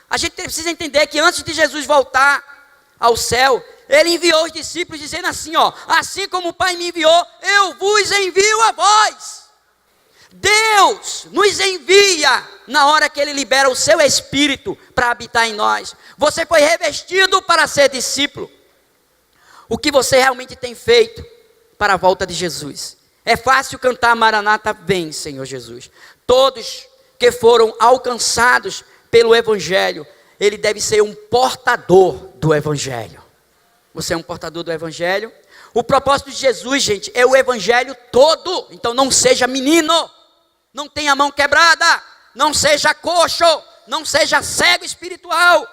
A gente precisa entender que antes de Jesus voltar ao céu, ele enviou os discípulos dizendo assim, ó, assim como o Pai me enviou, eu vos envio a vós. Deus nos envia na hora que Ele libera o seu Espírito para habitar em nós. Você foi revestido para ser discípulo. O que você realmente tem feito para a volta de Jesus? É fácil cantar Maranata, vem, Senhor Jesus. Todos que foram alcançados pelo Evangelho, ele deve ser um portador do Evangelho. Você é um portador do Evangelho? O propósito de Jesus, gente, é o Evangelho todo. Então não seja menino, não tenha a mão quebrada, não seja coxo, não seja cego espiritual.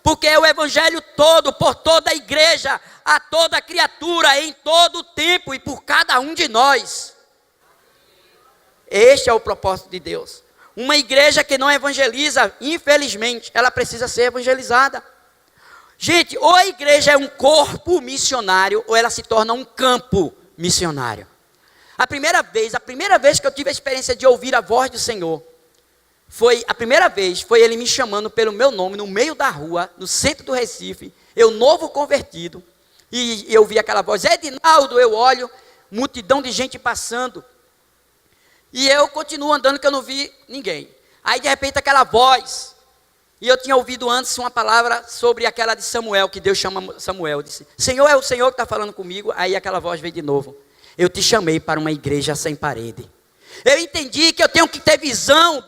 Porque é o Evangelho todo, por toda a igreja, a toda criatura, em todo o tempo e por cada um de nós. Este é o propósito de Deus. Uma igreja que não evangeliza, infelizmente, ela precisa ser evangelizada. Gente, ou a igreja é um corpo missionário, ou ela se torna um campo missionário. A primeira vez que eu tive a experiência de ouvir a voz do Senhor, foi ele me chamando pelo meu nome, no meio da rua, no centro do Recife, eu novo convertido, e eu vi aquela voz, Edinaldo, eu olho, multidão de gente passando, e eu continuo andando que eu não vi ninguém. Aí de repente aquela voz, e eu tinha ouvido antes uma palavra sobre aquela de Samuel, que Deus chama Samuel, disse, Senhor, é o Senhor que está falando comigo. Aí aquela voz veio de novo, eu te chamei para uma igreja sem parede. Eu entendi que eu tenho que ter visão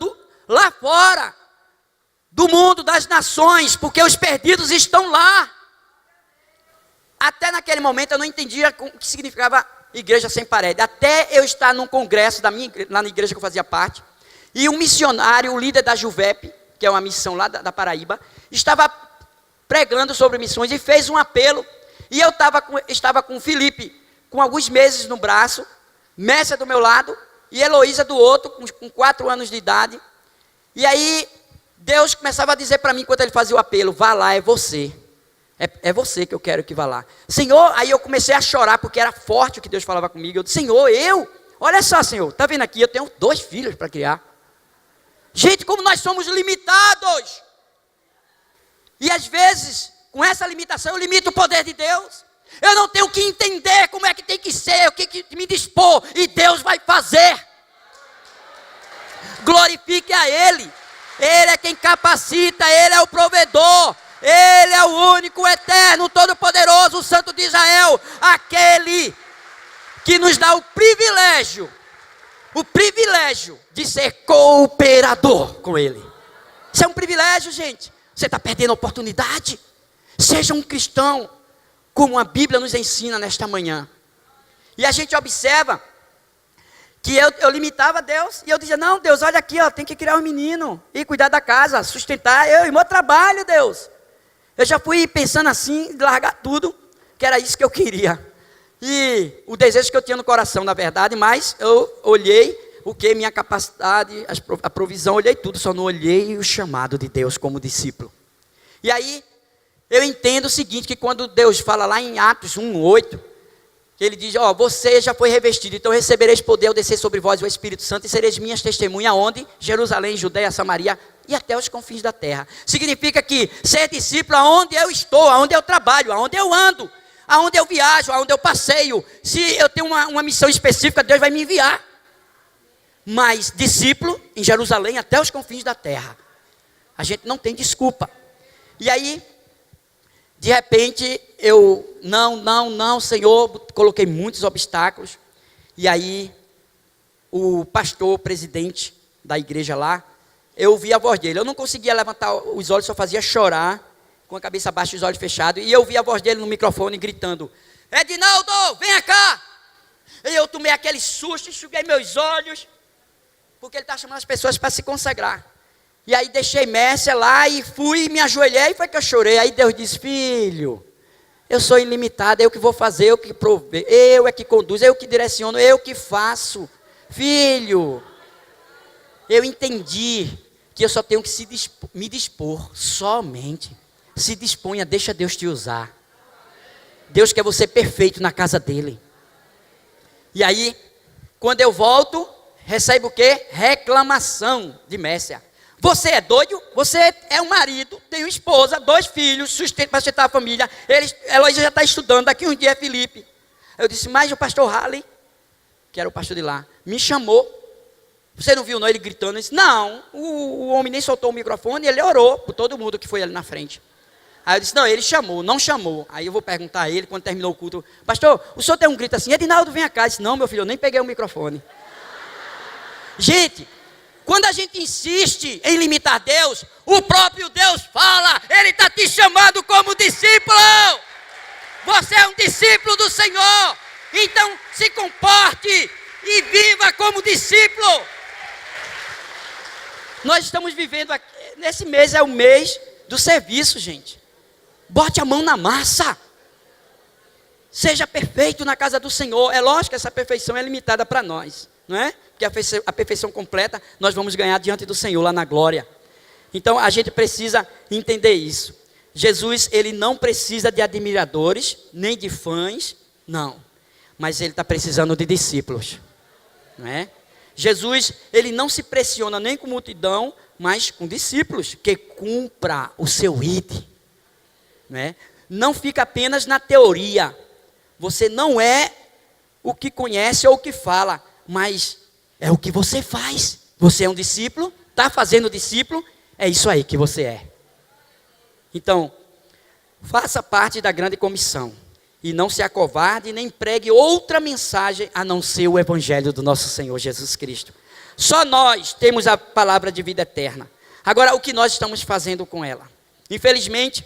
lá fora, do mundo, das nações, porque os perdidos estão lá. Até naquele momento eu não entendia o que significava igreja sem parede, até eu estar num congresso lá na igreja que eu fazia parte, e um missionário, o líder da Juvep, que é uma missão lá da Paraíba, estava pregando sobre missões e fez um apelo, e eu estava com o Felipe, com alguns meses no braço, Mércia do meu lado, e Heloísa do outro, com 4 anos de idade, e aí Deus começava a dizer para mim, enquanto ele fazia o apelo, vá lá, é você. É você que eu quero que vá lá. Senhor, aí eu comecei a chorar, porque era forte o que Deus falava comigo. Eu disse, Senhor, olha só, Senhor, está vendo aqui, eu tenho 2 filhos para criar. Gente, como nós somos limitados. E às vezes, com essa limitação, eu limito o poder de Deus. Eu não tenho que entender como é que tem que ser, o que me dispor, e Deus vai fazer. Glorifique a Ele. Ele é quem capacita, Ele é o provedor. Ele é o único, o eterno, todo-poderoso, o Santo de Israel, aquele que nos dá o privilégio de ser cooperador com Ele. Isso é um privilégio, gente. Você está perdendo a oportunidade. Seja um cristão, como a Bíblia nos ensina nesta manhã. E a gente observa que eu limitava Deus, e eu dizia, não, Deus, olha aqui, ó, tem que criar um menino, e cuidar da casa, sustentar eu e meu trabalho, Deus. Eu já fui pensando assim, de largar tudo, que era isso que eu queria. E o desejo que eu tinha no coração, na verdade, mas eu olhei o que? Minha capacidade, a provisão, olhei tudo, só não olhei o chamado de Deus como discípulo. E aí, eu entendo o seguinte, que quando Deus fala lá em Atos 1:8, que Ele diz, ó, você já foi revestido, então recebereis poder ao descer sobre vós o Espírito Santo, e sereis minhas testemunhas, onde? Jerusalém, Judeia, Samaria, e até os confins da terra. Significa que ser discípulo aonde eu estou, aonde eu trabalho, aonde eu ando, aonde eu viajo, aonde eu passeio. Se eu tenho uma missão específica, Deus vai me enviar. Mas discípulo em Jerusalém até os confins da terra. A gente não tem desculpa. E aí, de repente, eu, não, Senhor, coloquei muitos obstáculos. E aí, o pastor, presidente da igreja lá, eu ouvi a voz dele. Eu não conseguia levantar os olhos, só fazia chorar, com a cabeça baixa e os olhos fechados. E eu ouvi a voz dele no microfone gritando, Edinaldo, venha cá! E eu tomei aquele susto, enxuguei meus olhos, porque ele está chamando as pessoas para se consagrar. E aí deixei Mércia lá e fui, me ajoelhei e foi que eu chorei. Aí Deus disse, filho, eu sou ilimitado, eu que vou fazer, eu que prover, eu é que conduzo, eu que direciono, eu que faço. Filho, eu entendi que eu só tenho que me dispor, somente. Se disponha, deixa Deus te usar. Deus quer você perfeito na casa dele. E aí, quando eu volto, recebo o quê? Reclamação de Mércia. Você é doido? Você é um marido, tem uma esposa, 2 filhos, sustento para sustentar a família. Heloísa já está estudando, daqui um dia é Felipe. Eu disse, mas o pastor Halley, que era o pastor de lá, me chamou. Você não viu não, ele gritando? Eu disse, não, o homem nem soltou o microfone, ele orou por todo mundo que foi ali na frente. Aí eu disse, não, ele chamou, não chamou. Aí eu vou perguntar a ele, quando terminou o culto, pastor, o senhor tem um grito assim, Edinaldo, vem cá. Eu disse, não, meu filho, eu nem peguei o microfone. Gente, quando a gente insiste em limitar Deus, o próprio Deus fala, Ele está te chamando como discípulo. Você é um discípulo do Senhor, então se comporte e viva como discípulo. Nós estamos vivendo aqui, nesse mês é o mês do serviço, gente. Bote a mão na massa. Seja perfeito na casa do Senhor. É lógico que essa perfeição é limitada para nós, não é? Porque a perfeição completa nós vamos ganhar diante do Senhor lá na glória. Então a gente precisa entender isso. Jesus, ele não precisa de admiradores, nem de fãs, não. Mas ele está precisando de discípulos, não é? Jesus, ele não se pressiona nem com multidão, mas com discípulos, que cumpra o seu ide, não é? Não fica apenas na teoria. Você não é o que conhece ou o que fala, mas é o que você faz. Você é um discípulo, está fazendo discípulo, é isso aí que você é. Então, faça parte da grande comissão. E não se acovarde, nem pregue outra mensagem a não ser o evangelho do nosso Senhor Jesus Cristo. Só nós temos a palavra de vida eterna. Agora, o que nós estamos fazendo com ela? Infelizmente,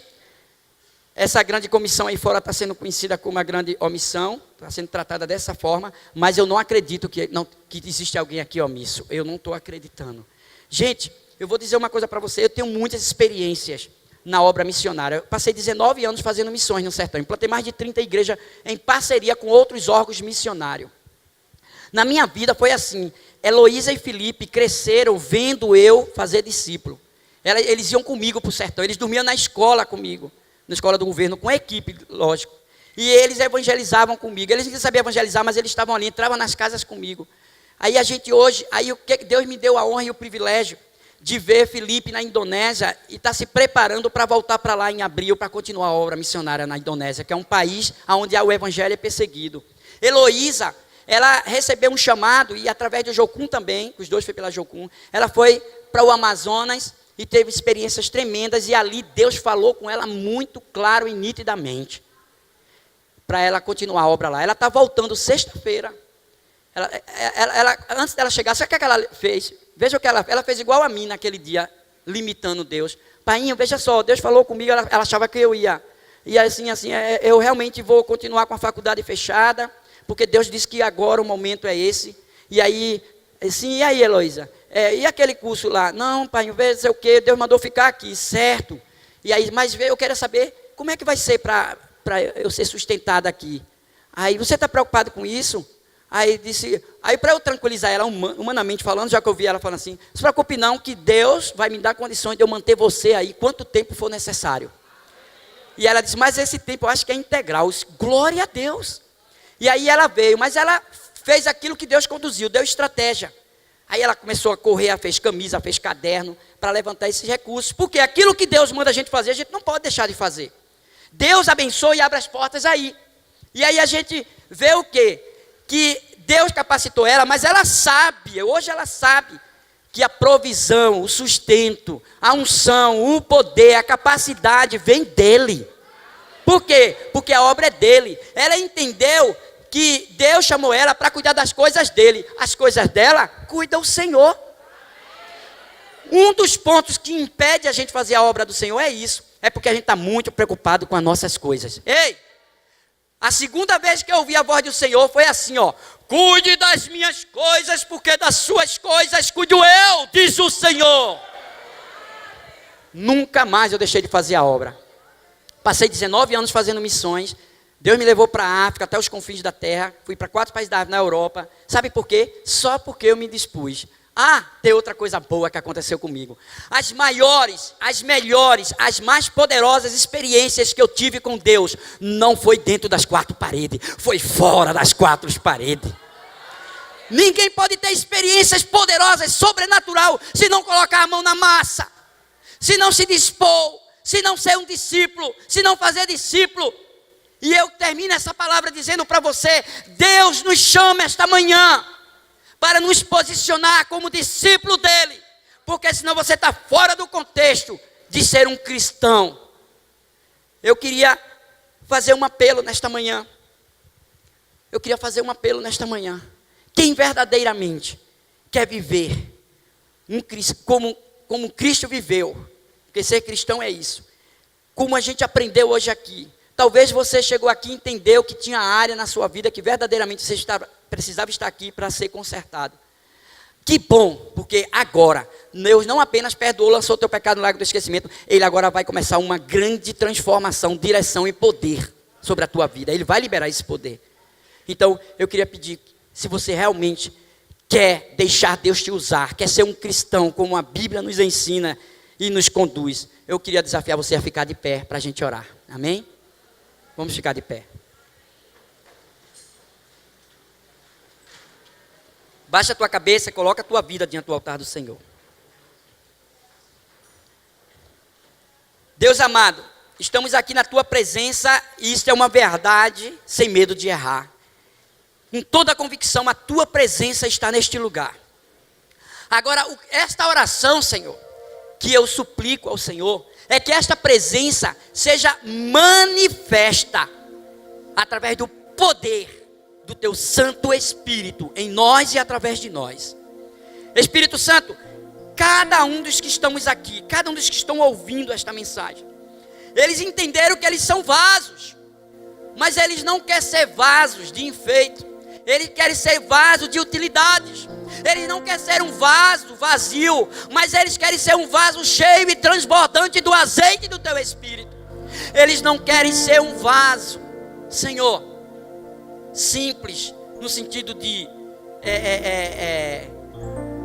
essa grande comissão aí fora está sendo conhecida como uma grande omissão, está sendo tratada dessa forma, mas eu não acredito que existe alguém aqui omisso. Eu não estou acreditando. Gente, eu vou dizer uma coisa para você, eu tenho muitas experiências na obra missionária. Eu passei 19 anos fazendo missões no sertão. Implantei mais de 30 igrejas em parceria com outros órgãos missionários. Na minha vida foi assim. Heloísa e Felipe cresceram vendo eu fazer discípulo. Eles iam comigo para o sertão. Eles dormiam na escola comigo. Na escola do governo, com a equipe, lógico. E eles evangelizavam comigo. Eles não sabiam evangelizar, mas eles estavam ali, entravam nas casas comigo. Aí a gente hoje, Deus me deu a honra e o privilégio de ver Felipe na Indonésia e está se preparando para voltar para lá em abril para continuar a obra missionária na Indonésia, que é um país onde o evangelho é perseguido. Heloísa, ela recebeu um chamado e através do Jocum também, os dois foi pela Jocum, ela foi para o Amazonas e teve experiências tremendas e ali Deus falou com ela muito claro e nitidamente. para ela continuar a obra lá. Ela está voltando sexta-feira. Antes dela chegar, sabe o que ela fez? Veja o que ela fez igual a mim naquele dia, limitando Deus. Painho, veja só, Deus falou comigo, ela achava que eu ia. E assim, eu realmente vou continuar com a faculdade fechada, porque Deus disse que agora o momento é esse. E aí, assim, e aí, Heloísa? E aquele curso lá? Não, pai, veja sei o quê, Deus mandou ficar aqui, certo. E aí, mas eu quero saber como é que vai ser para eu ser sustentada aqui. Aí, você está preocupado com isso? Aí para eu tranquilizar ela, humanamente falando, já que eu vi ela falando assim, não se preocupe não, que Deus vai me dar condições de eu manter você aí, quanto tempo for necessário. E ela disse, mas esse tempo eu acho que é integral, glória a Deus. E aí ela veio, mas ela fez aquilo que Deus conduziu, deu estratégia. Aí ela começou a correr, ela fez camisa, fez caderno, para levantar esses recursos. Porque aquilo que Deus manda a gente fazer, a gente não pode deixar de fazer. Deus abençoa e abre as portas aí. E aí a gente vê o quê? Que Deus capacitou ela, mas ela sabe, hoje ela sabe, que a provisão, o sustento, a unção, o poder, a capacidade vem dele. Por quê? Porque a obra é dele. Ela entendeu que Deus chamou ela para cuidar das coisas dele. As coisas dela, cuida o Senhor. Um dos pontos que impede a gente fazer a obra do Senhor é isso. É porque a gente está muito preocupado com as nossas coisas. Ei! A segunda vez que eu ouvi a voz do Senhor foi assim, ó. Cuide das minhas coisas, porque das suas coisas cuido eu, diz o Senhor. Nunca mais eu deixei de fazer a obra. Passei 19 anos fazendo missões. Deus me levou para a África, até os confins da terra. Fui para 4 países na Europa. Sabe por quê? Só porque eu me dispus. Tem outra coisa boa que aconteceu comigo. As maiores, as melhores, as mais poderosas experiências que eu tive com Deus não foi dentro das 4 paredes, foi fora das 4 paredes. Ninguém pode ter experiências poderosas, sobrenatural, se não colocar a mão na massa, se não se dispor, se não ser um discípulo, se não fazer discípulo. E eu termino essa palavra dizendo para você, Deus nos chama esta manhã para nos posicionar como discípulo dele, porque senão você está fora do contexto de ser um cristão. Eu queria fazer um apelo nesta manhã. Quem verdadeiramente quer viver como Cristo viveu, porque ser cristão é isso, como a gente aprendeu hoje aqui. Talvez você chegou aqui e entendeu que tinha área na sua vida que verdadeiramente você precisava estar aqui para ser consertado. Que bom, porque agora, Deus não apenas perdoou, lançou o teu pecado no lago do esquecimento, Ele agora vai começar uma grande transformação, direção e poder sobre a tua vida. Ele vai liberar esse poder. Então, eu queria pedir, se você realmente quer deixar Deus te usar, quer ser um cristão, como a Bíblia nos ensina e nos conduz, eu queria desafiar você a ficar de pé para a gente orar. Amém? Vamos ficar de pé. Baixa a tua cabeça e coloca a tua vida diante do altar do Senhor. Deus amado, estamos aqui na tua presença e isto é uma verdade sem medo de errar. Com toda a convicção, a tua presença está neste lugar. Agora, esta oração, Senhor, que eu suplico ao Senhor, é que esta presença seja manifesta através do poder do teu Santo Espírito em nós e através de nós. Espírito Santo, cada um dos que estamos aqui, cada um dos que estão ouvindo esta mensagem, eles entenderam que eles são vasos, mas eles não querem ser vasos de enfeite, eles querem ser vasos de utilidades. Eles não querem ser um vaso vazio, mas eles querem ser um vaso cheio e transbordante do azeite do teu Espírito. Eles não querem ser um vaso, Senhor, simples, no sentido de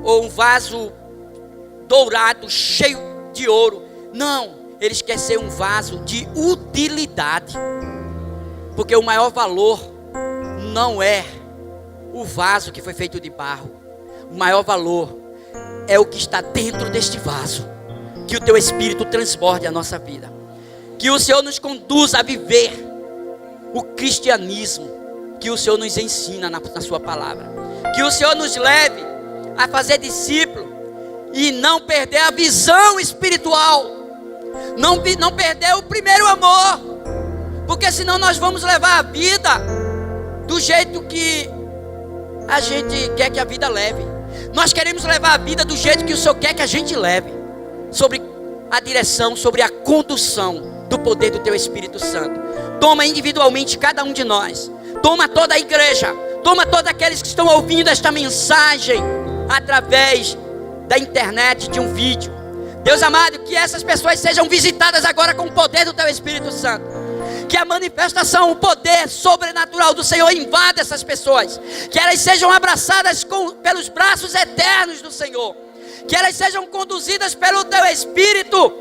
ou um vaso dourado, cheio de ouro. Não, eles querem ser um vaso de utilidade, porque o maior valor não é o vaso que foi feito de barro. O maior valor é o que está dentro deste vaso. Que o teu Espírito transborde a nossa vida. Que o Senhor nos conduza a viver o cristianismo que o Senhor nos ensina na sua palavra. Que o Senhor nos leve a fazer discípulo e não perder a visão espiritual. Não perder o primeiro amor. Porque senão nós vamos levar a vida do jeito que a gente quer que a vida leve. Nós queremos levar a vida do jeito que o Senhor quer que a gente leve. Sobre a direção, sobre a condução do poder do Teu Espírito Santo. Toma individualmente cada um de nós. Toma toda a igreja. Toma todos aqueles que estão ouvindo esta mensagem através da internet, de um vídeo. Deus amado, que essas pessoas sejam visitadas agora com o poder do Teu Espírito Santo. Que a manifestação, o poder sobrenatural do Senhor invada essas pessoas. Que elas sejam abraçadas pelos braços eternos do Senhor. Que elas sejam conduzidas pelo Teu Espírito.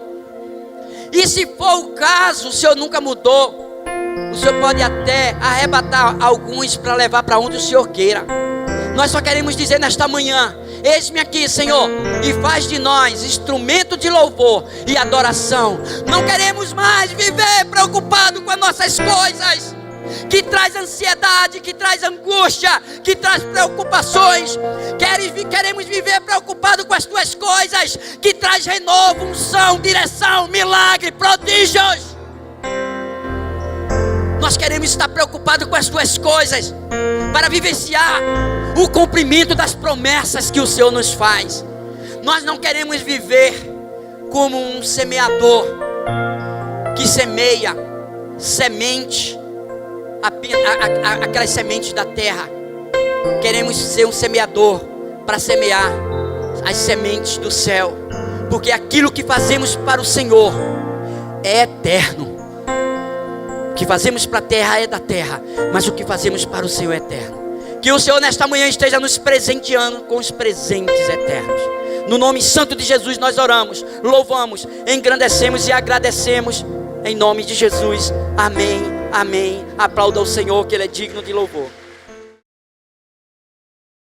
E se for o caso, o Senhor nunca mudou. O Senhor pode até arrebatar alguns para levar para onde o Senhor queira. Nós só queremos dizer nesta manhã: eis-me aqui, Senhor, e faz de nós instrumento de louvor e adoração. Não queremos mais viver preocupado com as nossas coisas, que traz ansiedade, que traz angústia, que traz preocupações. Queremos viver preocupado com as Tuas coisas, que traz renovo, unção, direção, milagre, prodígios. Nós queremos estar preocupados com as Tuas coisas, para vivenciar o cumprimento das promessas que o Senhor nos faz. Nós não queremos viver como um semeador que semeia semente, aquelas sementes da terra. Queremos ser um semeador para semear as sementes do céu, porque aquilo que fazemos para o Senhor é eterno. O que fazemos para a terra é da terra, mas o que fazemos para o Senhor é eterno. Que o Senhor nesta manhã esteja nos presenteando com os presentes eternos. No nome santo de Jesus nós oramos, louvamos, engrandecemos e agradecemos. Em nome de Jesus, amém, amém. Aplauda o Senhor, que Ele é digno de louvor.